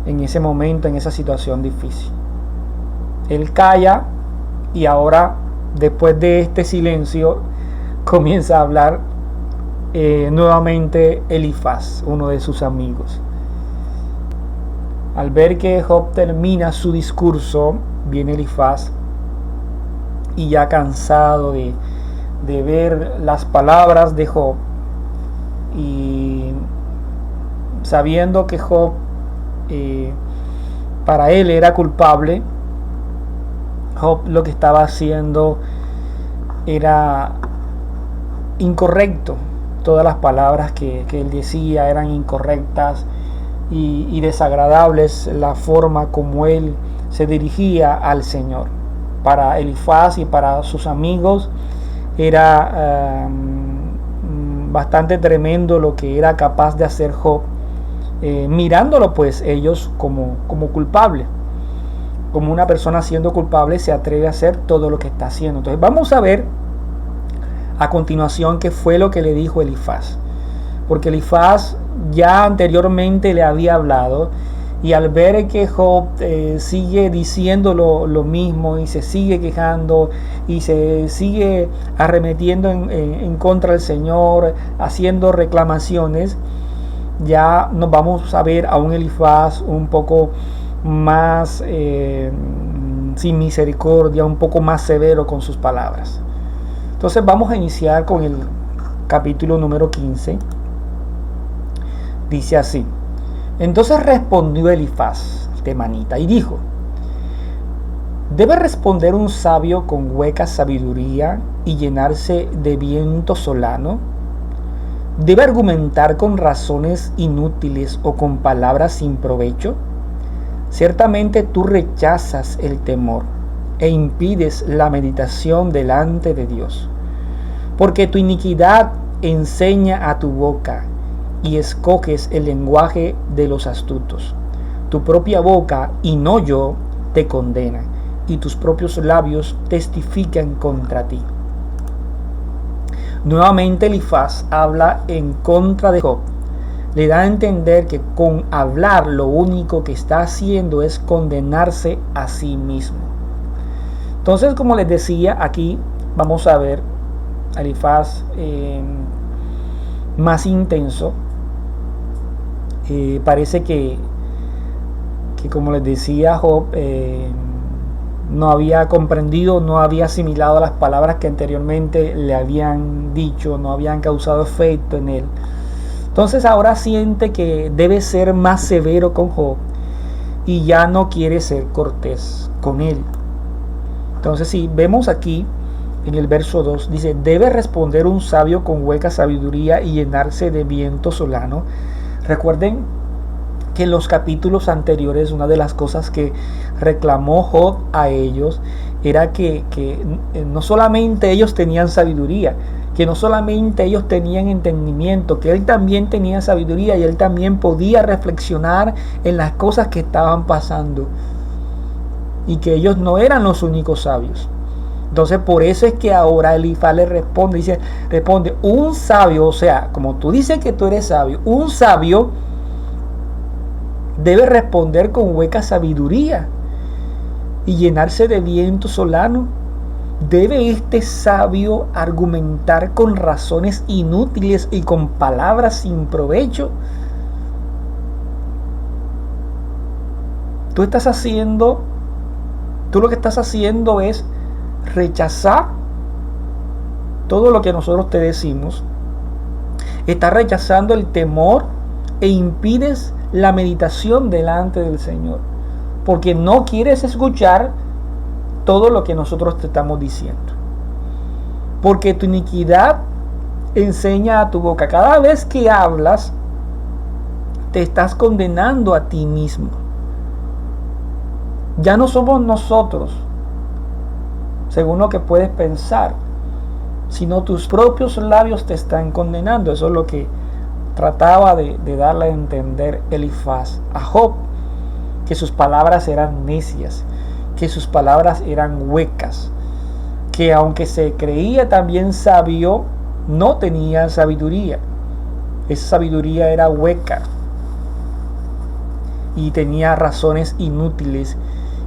en ese momento, en esa situación difícil. Él calla y ahora, después de este silencio, comienza a hablar nuevamente Elifaz, uno de sus amigos. Al ver que Job termina su discurso, viene Elifaz y ya cansado de ver las palabras de Job y sabiendo que Job para él era culpable, Job lo que estaba haciendo era incorrecto. Todas las palabras que él decía eran incorrectas y desagradables, la forma como él se dirigía al Señor. Para Elifaz y para sus amigos era bastante tremendo lo que era capaz de hacer Job, mirándolo pues ellos como culpable. Como una persona siendo culpable se atreve a hacer todo lo que está haciendo. Entonces vamos a ver a continuación qué fue lo que le dijo Elifaz, porque Elifaz ya anteriormente le había hablado, y al ver que Job sigue diciendo lo mismo y se sigue quejando y se sigue arremetiendo en contra del Señor, haciendo reclamaciones, ya nos vamos a ver a un Elifaz un poco más sin misericordia, un poco más severo con sus palabras. Entonces vamos a iniciar con el capítulo número 15. Dice así: entonces respondió Elifaz temanita y dijo: ¿debe responder un sabio con hueca sabiduría y llenarse de viento solano? ¿Debe argumentar con razones inútiles o con palabras sin provecho? Ciertamente tú rechazas el temor e impides la meditación delante de Dios, porque tu iniquidad enseña a tu boca y escoges el lenguaje de los astutos. Tu propia boca, y no yo, te condena, y tus propios labios testifican contra ti. Nuevamente Elifaz habla en contra de Job. Le da a entender que con hablar lo único que está haciendo es condenarse a sí mismo. Entonces, como les decía, aquí vamos a ver a Elifaz más intenso. Parece que como les decía, Job no había comprendido, no había asimilado las palabras que anteriormente le habían dicho, no habían causado efecto en él. Entonces ahora siente que debe ser más severo con Job y ya no quiere ser cortés con él. Entonces, si vemos aquí en el verso 2, dice: debe responder un sabio con hueca sabiduría y llenarse de viento solano. Recuerden que en los capítulos anteriores una de las cosas que reclamó Job a ellos era que no solamente ellos tenían sabiduría, que no solamente ellos tenían entendimiento, que él también tenía sabiduría y él también podía reflexionar en las cosas que estaban pasando, y que ellos no eran los únicos sabios. Entonces, por eso es que ahora Elifaz le responde, un sabio, o sea, como tú dices que tú eres sabio, un sabio debe responder con hueca sabiduría y llenarse de viento solano. ¿Debe este sabio argumentar con razones inútiles y con palabras sin provecho? Tú lo que estás haciendo es rechazar todo lo que nosotros te decimos. Estás rechazando el temor e impides la meditación delante del Señor, porque no quieres escuchar todo lo que nosotros te estamos diciendo, porque tu iniquidad enseña a tu boca. Cada vez que hablas, te estás condenando a ti mismo. Ya no somos nosotros, según lo que puedes pensar, sino tus propios labios te están condenando. Eso es lo que trataba de darle a entender Elifaz a Job, que sus palabras eran necias, que sus palabras eran huecas, que aunque se creía también sabio, no tenía sabiduría. Esa sabiduría era hueca y tenía razones inútiles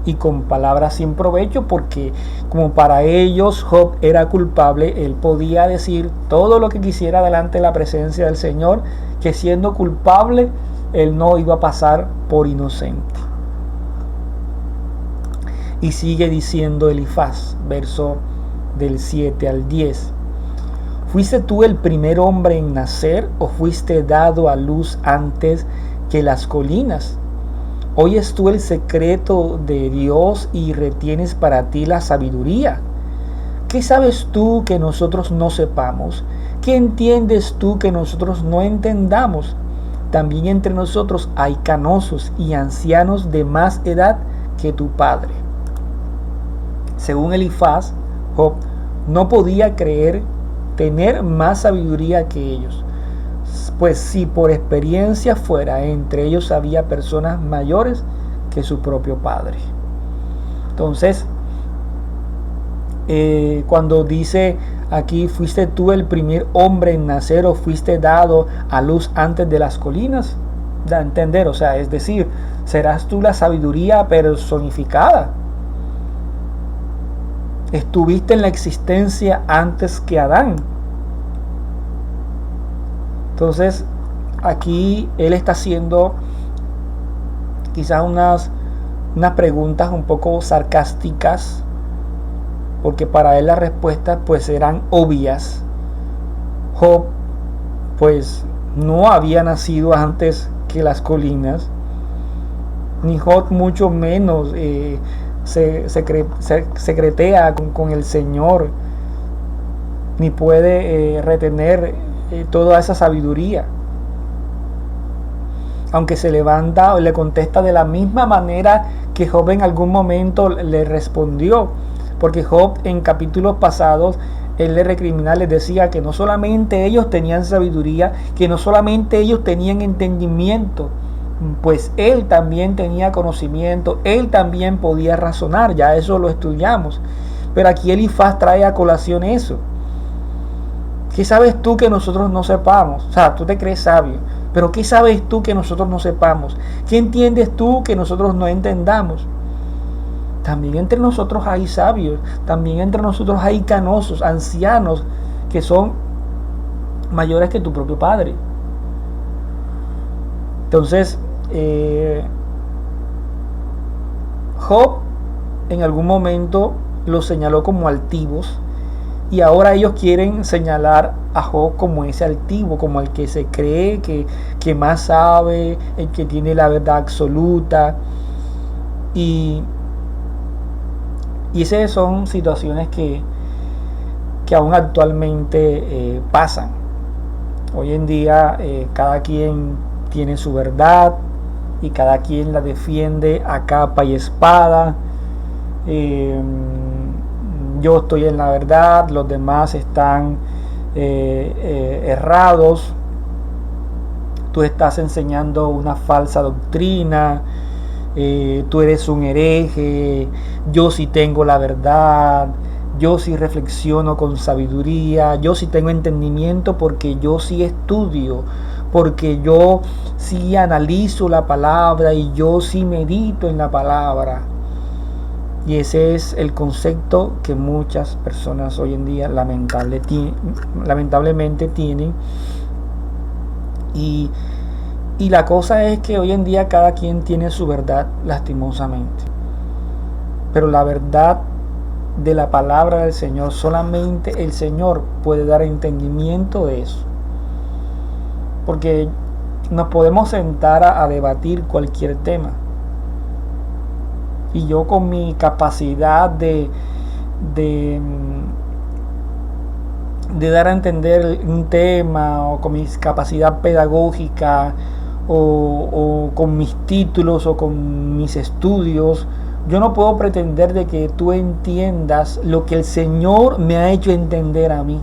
y con palabras sin provecho, porque como para ellos Job era culpable, él podía decir todo lo que quisiera delante de la presencia del Señor, que siendo culpable él no iba a pasar por inocente. Y sigue diciendo Elifaz, verso del 7 al 10: ¿fuiste tú el primer hombre en nacer, o fuiste dado a luz antes que las colinas? ¿Oyes tú el secreto de Dios y retienes para ti la sabiduría? ¿Qué sabes tú que nosotros no sepamos? ¿Qué entiendes tú que nosotros no entendamos? También entre nosotros hay canosos y ancianos de más edad que tu padre. Según Elifaz, Job no podía creer tener más sabiduría que ellos, pues si por experiencia fuera, entre ellos había personas mayores que su propio padre. Entonces, cuando dice aquí: ¿fuiste tú el primer hombre en nacer, o fuiste dado a luz antes de las colinas? Da a entender, o sea, es decir, serás tú la sabiduría personificada. Estuviste en la existencia antes que Adán. Entonces, aquí él está haciendo quizás unas preguntas un poco sarcásticas, porque para él las respuestas pues eran obvias. Job pues no había nacido antes que las colinas, ni Job mucho menos se secretea con el Señor, ni puede retener toda esa sabiduría. Aunque se levanta o le contesta de la misma manera que Job en algún momento le respondió, porque Job en capítulos pasados él le recriminaba, les decía que no solamente ellos tenían sabiduría, que no solamente ellos tenían entendimiento, pues él también tenía conocimiento, él también podía razonar. Ya eso lo estudiamos, pero aquí Elifaz trae a colación eso. ¿Qué sabes tú que nosotros no sepamos? O sea, tú te crees sabio, pero ¿qué sabes tú que nosotros no sepamos? ¿Qué entiendes tú que nosotros no entendamos? También entre nosotros hay sabios, también entre nosotros hay canosos, ancianos, que son mayores que tu propio padre. Entonces, Job en algún momento los señaló como altivos, y ahora ellos quieren señalar a Job como ese altivo, como el que se cree que más sabe, el que tiene la verdad absoluta. Y esas son situaciones que aún actualmente pasan. Hoy en día cada quien tiene su verdad y cada quien la defiende a capa y espada. Yo estoy en la verdad, los demás están errados. Tú estás enseñando una falsa doctrina. Tú eres un hereje. Yo sí tengo la verdad. Yo sí reflexiono con sabiduría. Yo sí tengo entendimiento porque yo sí estudio. Porque yo sí analizo la palabra y yo sí medito en la palabra. Y ese es el concepto que muchas personas hoy en día lamentablemente tienen. Y la cosa es que hoy en día cada quien tiene su verdad, lastimosamente. Pero la verdad de la palabra del Señor, solamente el Señor puede dar entendimiento de eso. Porque nos podemos sentar a debatir cualquier tema. Y yo con mi capacidad de dar a entender un tema, o con mi capacidad pedagógica, o con mis títulos, o con mis estudios, yo no puedo pretender de que tú entiendas lo que el Señor me ha hecho entender a mí.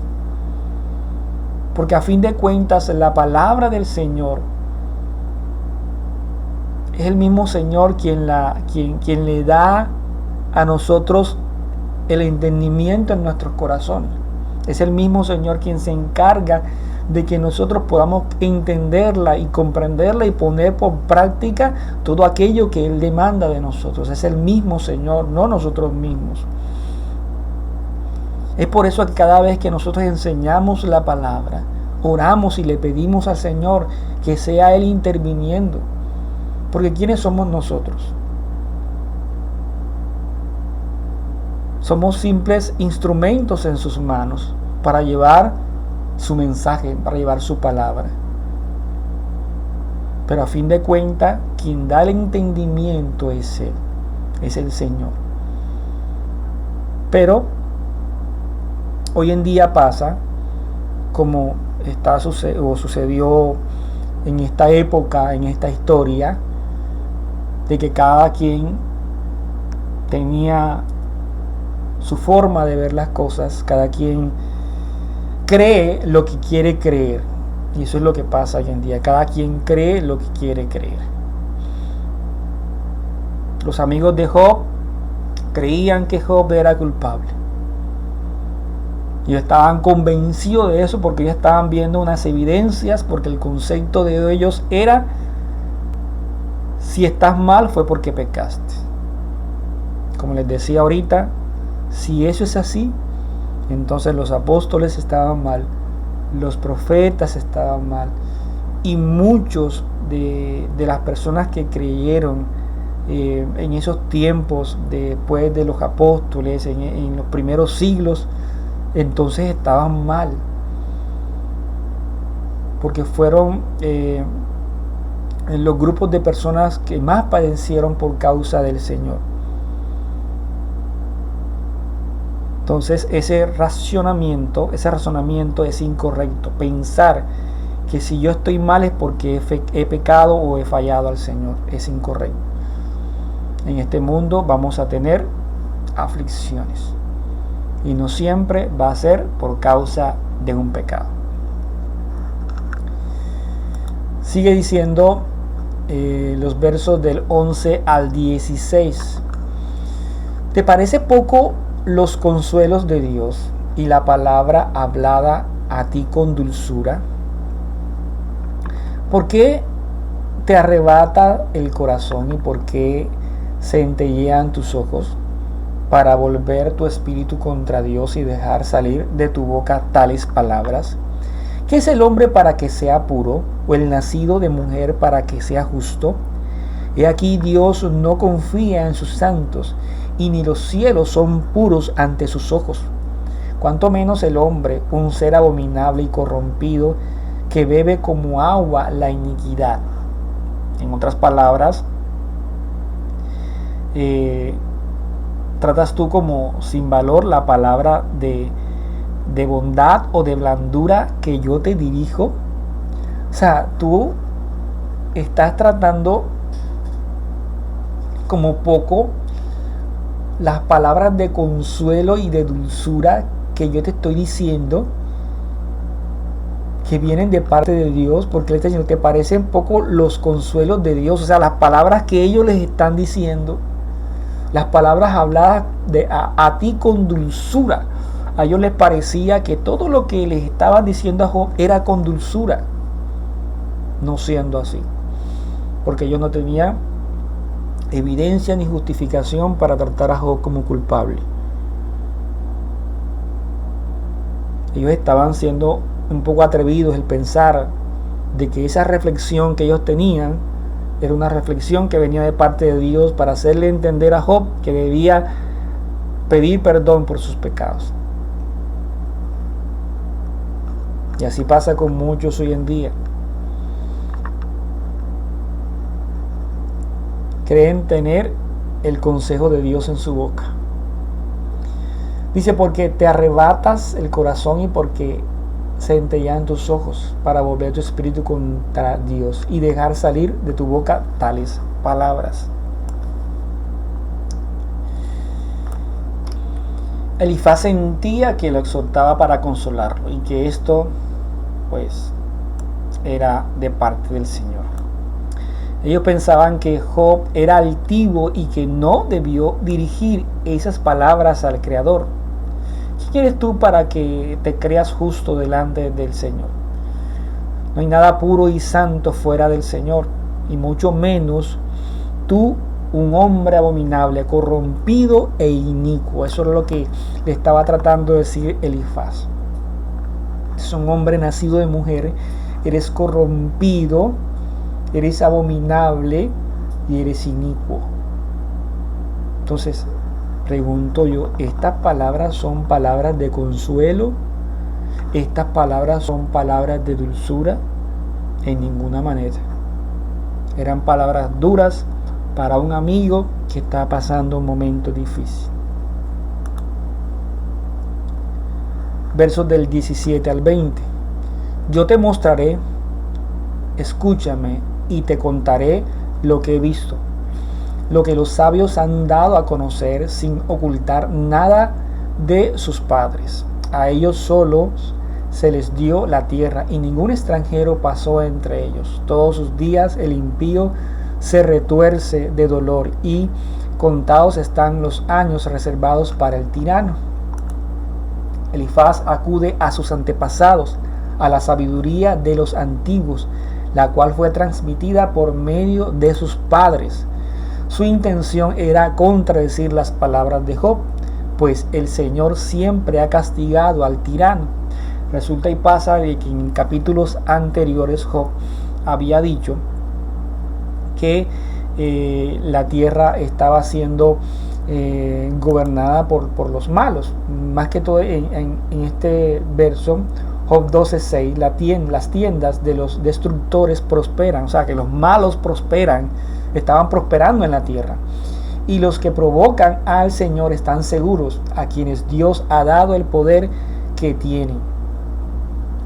Porque a fin de cuentas la palabra del Señor es el mismo Señor quien le da a nosotros el entendimiento en nuestros corazones. Es el mismo Señor quien se encarga de que nosotros podamos entenderla y comprenderla y poner por práctica todo aquello que Él demanda de nosotros. Es el mismo Señor, no nosotros mismos. Es por eso que cada vez que nosotros enseñamos la palabra, oramos y le pedimos al Señor que sea Él interviniendo. Porque ¿quiénes somos nosotros? Somos simples instrumentos en sus manos para llevar su mensaje, para llevar su palabra. Pero a fin de cuentas, quien da el entendimiento es Él, es el Señor. Pero hoy en día pasa, como sucedió en esta época, en esta historia, de que cada quien tenía su forma de ver las cosas, cada quien cree lo que quiere creer, y eso es lo que pasa hoy en día. Cada quien cree lo que quiere creer. Los amigos de Job creían que Job era culpable. Ellos estaban convencidos de eso porque ellos estaban viendo unas evidencias, porque el concepto de ellos era: si estás mal fue porque pecaste. Como les decía ahorita, si eso es así, entonces los apóstoles estaban mal, los profetas estaban mal, y muchos de las personas que creyeron en esos tiempos después de los apóstoles, en los primeros siglos, entonces estaban mal, porque fueron en los grupos de personas que más padecieron por causa del Señor. Entonces ese razonamiento es incorrecto. Pensar que si yo estoy mal es porque he pecado o he fallado al Señor, es incorrecto. En este mundo vamos a tener aflicciones, y no siempre va a ser por causa de un pecado. Sigue diciendo los versos del 11 al 16. ¿Te parece poco los consuelos de Dios y la palabra hablada a ti con dulzura? ¿Por qué te arrebata el corazón y por qué centellean tus ojos para volver tu espíritu contra Dios y dejar salir de tu boca tales palabras? ¿Qué es el hombre para que sea puro, o el nacido de mujer para que sea justo? He aquí, Dios no confía en sus santos, y ni los cielos son puros ante sus ojos. Cuanto menos el hombre, un ser abominable y corrompido, que bebe como agua la iniquidad. En otras palabras, ¿Tratas tú como sin valor la palabra de bondad o de blandura que yo te dirijo? O sea, tú estás tratando como poco las palabras de consuelo y de dulzura que yo te estoy diciendo, que vienen de parte de Dios, porque este Señor, ¿te parecen poco los consuelos de Dios? O sea, las palabras que ellos les están diciendo, las palabras habladas a ti con dulzura. A ellos les parecía que todo lo que les estaban diciendo a Job era con dulzura, no siendo así, porque ellos no tenían evidencia ni justificación para tratar a Job como culpable. Ellos estaban siendo un poco atrevidos el pensar de que esa reflexión que ellos tenían era una reflexión que venía de parte de Dios para hacerle entender a Job que debía pedir perdón por sus pecados. Y así pasa con muchos hoy en día. Creen tener el consejo de Dios en su boca. Dice, porque te arrebatas el corazón y porque centellean tus ojos para volver tu espíritu contra Dios y dejar salir de tu boca tales palabras. Elifaz sentía que lo exhortaba para consolarlo y que esto pues era de parte del Señor. Ellos pensaban que Job era altivo y que no debió dirigir esas palabras al Creador. ¿Quién eres tú para que te creas justo delante del Señor? No hay nada puro y santo fuera del Señor, y mucho menos tú, un hombre abominable, corrompido e inicuo. Eso es lo que le estaba tratando de decir Elifaz. Es un hombre nacido de mujer, eres corrompido, eres abominable y eres inicuo. Entonces, pregunto yo, ¿estas palabras son palabras de consuelo? ¿Estas palabras son palabras de dulzura? En ninguna manera. Eran palabras duras para un amigo que está pasando un momento difícil. Versos del 17 al 20. Yo te mostraré, escúchame, y te contaré lo que he visto, lo que los sabios han dado a conocer sin ocultar nada de sus padres. A ellos solos se les dio la tierra y ningún extranjero pasó entre ellos. Todos sus días el impío se retuerce de dolor y contados están los años reservados para el tirano. Elifaz acude a sus antepasados, a la sabiduría de los antiguos, la cual fue transmitida por medio de sus padres. Su intención era contradecir las palabras de Job, pues el Señor siempre ha castigado al tirano. Resulta y pasa de que en capítulos anteriores Job había dicho que la tierra estaba siendo gobernada por los malos. Más que todo en este verso, Job 12:6, las tiendas de los destructores prosperan, o sea que los malos prosperan, estaban prosperando en la tierra. Y los que provocan al Señor están seguros, a quienes Dios ha dado el poder que tienen.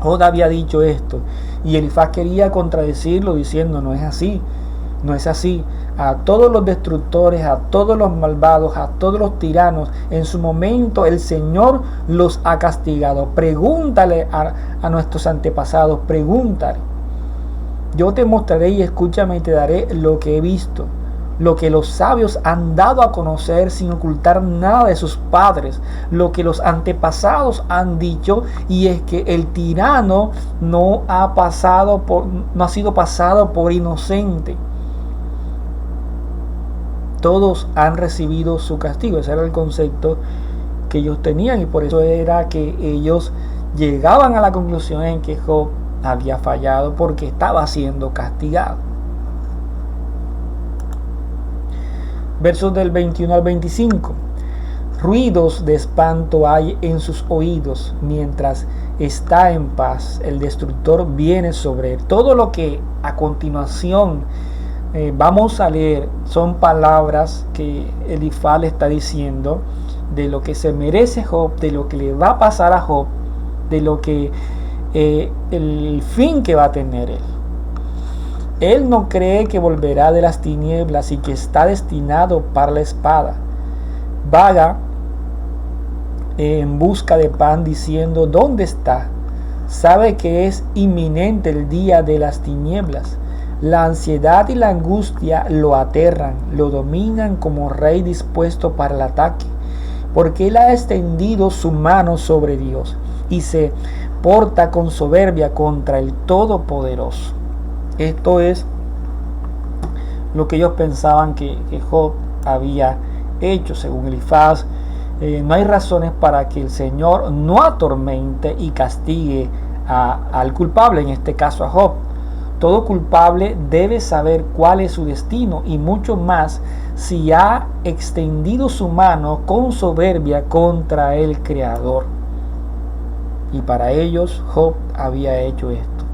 Job había dicho esto y Elifaz quería contradecirlo diciendo, no es así, no es así. A todos los destructores, a todos los malvados, a todos los tiranos, en su momento el Señor los ha castigado. Pregúntale a nuestros antepasados, pregúntale. Yo te mostraré y escúchame y te daré lo que he visto, lo que los sabios han dado a conocer sin ocultar nada de sus padres, lo que los antepasados han dicho, y es que el tirano no ha sido pasado por inocente. Todos han recibido su castigo. Ese era el concepto que ellos tenían, y por eso era que ellos llegaban a la conclusión en que Job había fallado porque estaba siendo castigado. Versos del 21 al 25. Ruidos de espanto hay en sus oídos, mientras está en paz, el destructor viene sobre él. Todo lo que a continuación vamos a leer, son palabras que Elifaz le está diciendo de lo que se merece Job, de lo que le va a pasar a Job, de lo que el fin que va a tener él. Él no cree que volverá de las tinieblas y que está destinado para la espada. Vaga en busca de pan diciendo: ¿dónde está? Sabe que es inminente el día de las tinieblas. La ansiedad y la angustia lo aterran, lo dominan como rey dispuesto para el ataque, porque él ha extendido su mano sobre Dios y se porta con soberbia contra el Todopoderoso. Esto es lo que ellos pensaban que Job había hecho, según Elifaz. No hay razones para que el Señor no atormente y castigue al culpable, en este caso a Job. Todo culpable debe saber cuál es su destino, y mucho más si ha extendido su mano con soberbia contra el Creador. Y para ellos Job había hecho esto.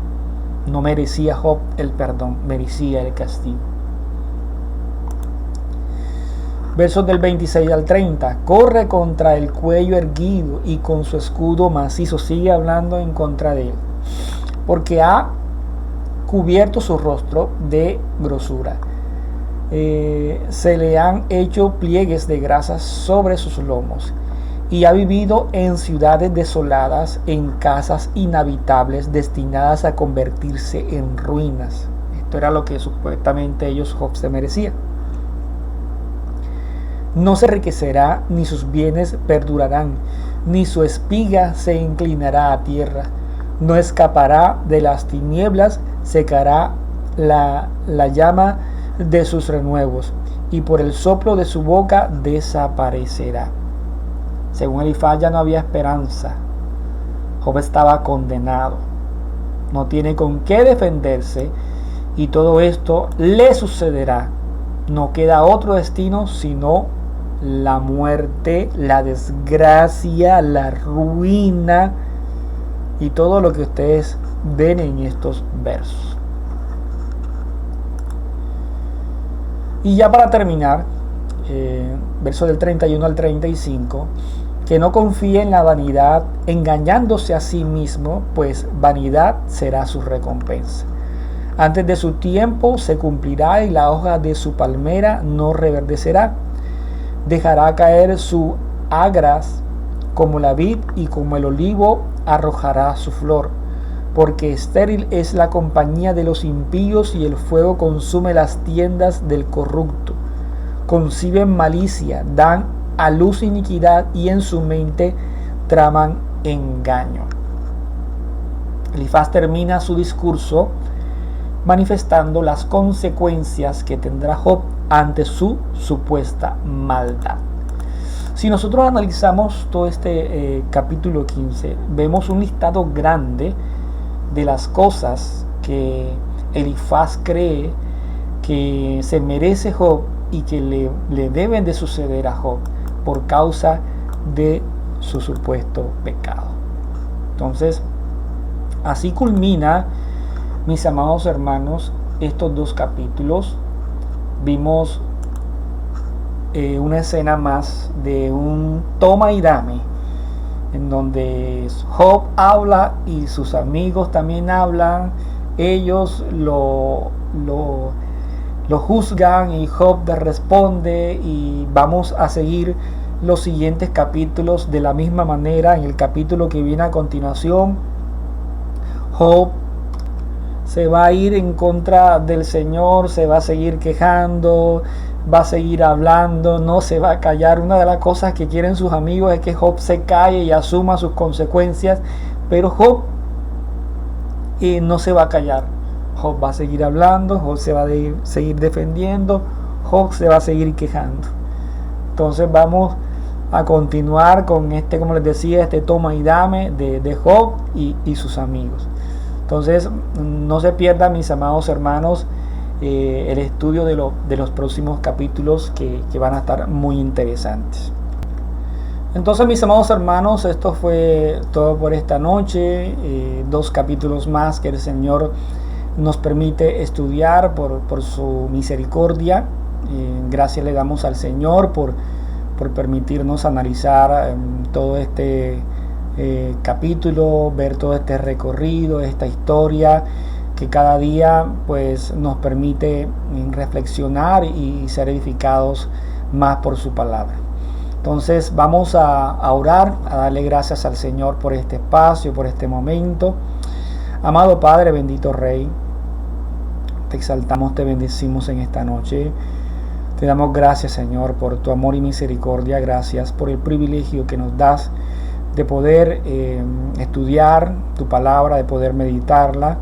No merecía Job el perdón, merecía el castigo. Versos del 26 al 30. Corre contra el cuello erguido y con su escudo macizo. Sigue hablando en contra de él, porque ha cubierto su rostro de grosura. Se le han hecho pliegues de grasa sobre sus lomos, y ha vivido en ciudades desoladas, en casas inhabitables destinadas a convertirse en ruinas. Esto era lo que supuestamente Job se merecía. No se enriquecerá, ni sus bienes perdurarán, ni su espiga se inclinará a tierra. No escapará de las tinieblas, secará la llama de sus renuevos, y por el soplo de su boca desaparecerá. Según Elifaz, ya no había esperanza. Job estaba condenado. No tiene con qué defenderse, y todo esto le sucederá. No queda otro destino sino la muerte, la desgracia, la ruina y todo lo que ustedes ven en estos versos. Y ya para terminar, versos del 31 al 35, que no confíe en la vanidad, engañándose a sí mismo, pues vanidad será su recompensa. Antes de su tiempo se cumplirá y la hoja de su palmera no reverdecerá. Dejará caer sus agras como la vid, y como el olivo arrojará su flor, porque estéril es la compañía de los impíos y el fuego consume las tiendas del corrupto. Conciben malicia, dan a luz iniquidad, y en su mente traman engaño. Elifaz termina su discurso manifestando las consecuencias que tendrá Job ante su supuesta maldad. Si nosotros analizamos todo este capítulo 15, vemos un listado grande de las cosas que Elifaz cree que se merece Job y que le deben de suceder a Job por causa de su supuesto pecado. Entonces, así culmina, mis amados hermanos, estos dos capítulos. Vimos una escena más de un toma y dame, en donde Job habla y sus amigos también hablan. Ellos lo juzgan y Job les responde, y vamos a seguir los siguientes capítulos de la misma manera. En el capítulo que viene a continuación, Job se va a ir en contra del Señor, se va a seguir quejando, va a seguir hablando, no se va a callar. Una de las cosas que quieren sus amigos es que Job se calle y asuma sus consecuencias, pero Job no se va a callar. Job va a seguir hablando, Job se va a seguir defendiendo, Job se va a seguir quejando. Entonces vamos a continuar con como les decía, este toma y dame de Job y sus amigos. Entonces no se pierdan, mis amados hermanos, el estudio de los próximos capítulos que van a estar muy interesantes. Entonces, mis amados hermanos, esto fue todo por esta noche. 2 capítulos más que el Señor nos permite estudiar por su misericordia. Gracias le damos al Señor por permitirnos analizar todo este capítulo, ver todo este recorrido, esta historia que cada día pues nos permite reflexionar y ser edificados más por su palabra. Entonces vamos a orar, a darle gracias al Señor por este espacio, por este momento. Amado Padre, bendito Rey, te exaltamos, te bendecimos en esta noche. Te damos gracias, Señor, por tu amor y misericordia. Gracias por el privilegio que nos das de poder estudiar tu palabra, de poder meditarla,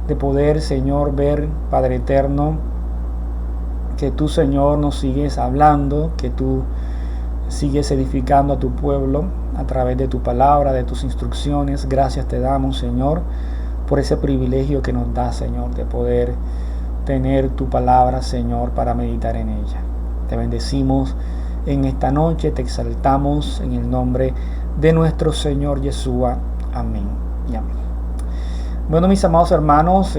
de poder, Señor, ver, Padre eterno, que tú, Señor, nos sigues hablando, que tú sigues edificando a tu pueblo a través de tu palabra, de tus instrucciones. Gracias te damos, Señor, por ese privilegio que nos das, Señor, de poder tener tu palabra, Señor, para meditar en ella. Te bendecimos en esta noche, te exaltamos en el nombre de nuestro Señor Yeshua. Amén y amén. Bueno, mis amados hermanos,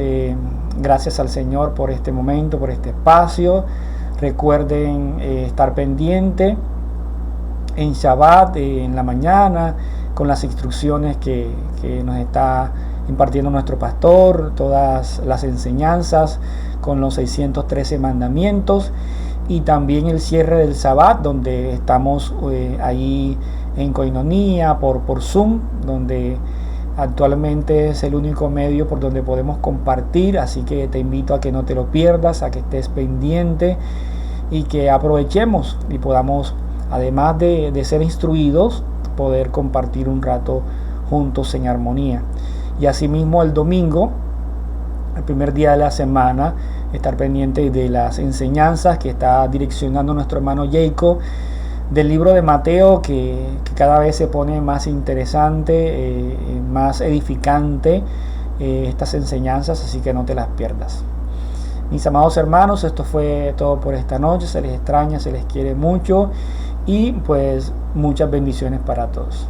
gracias al Señor por este momento, por este espacio. Recuerden estar pendiente en Shabbat, en la mañana, con las instrucciones que nos está impartiendo nuestro pastor, todas las enseñanzas con los 613 mandamientos, y también el cierre del Shabbat, donde estamos ahí en Koinonía por Zoom, donde actualmente es el único medio por donde podemos compartir. Así que te invito a que no te lo pierdas, a que estés pendiente y que aprovechemos y podamos, además de ser instruidos, poder compartir un rato juntos en armonía. Y asimismo el domingo, el primer día de la semana, estar pendiente de las enseñanzas que está direccionando nuestro hermano Jacob del libro de Mateo, que cada vez se pone más interesante, más edificante estas enseñanzas, así que no te las pierdas. Mis amados hermanos, esto fue todo por esta noche. Se les extraña, se les quiere mucho, y pues muchas bendiciones para todos.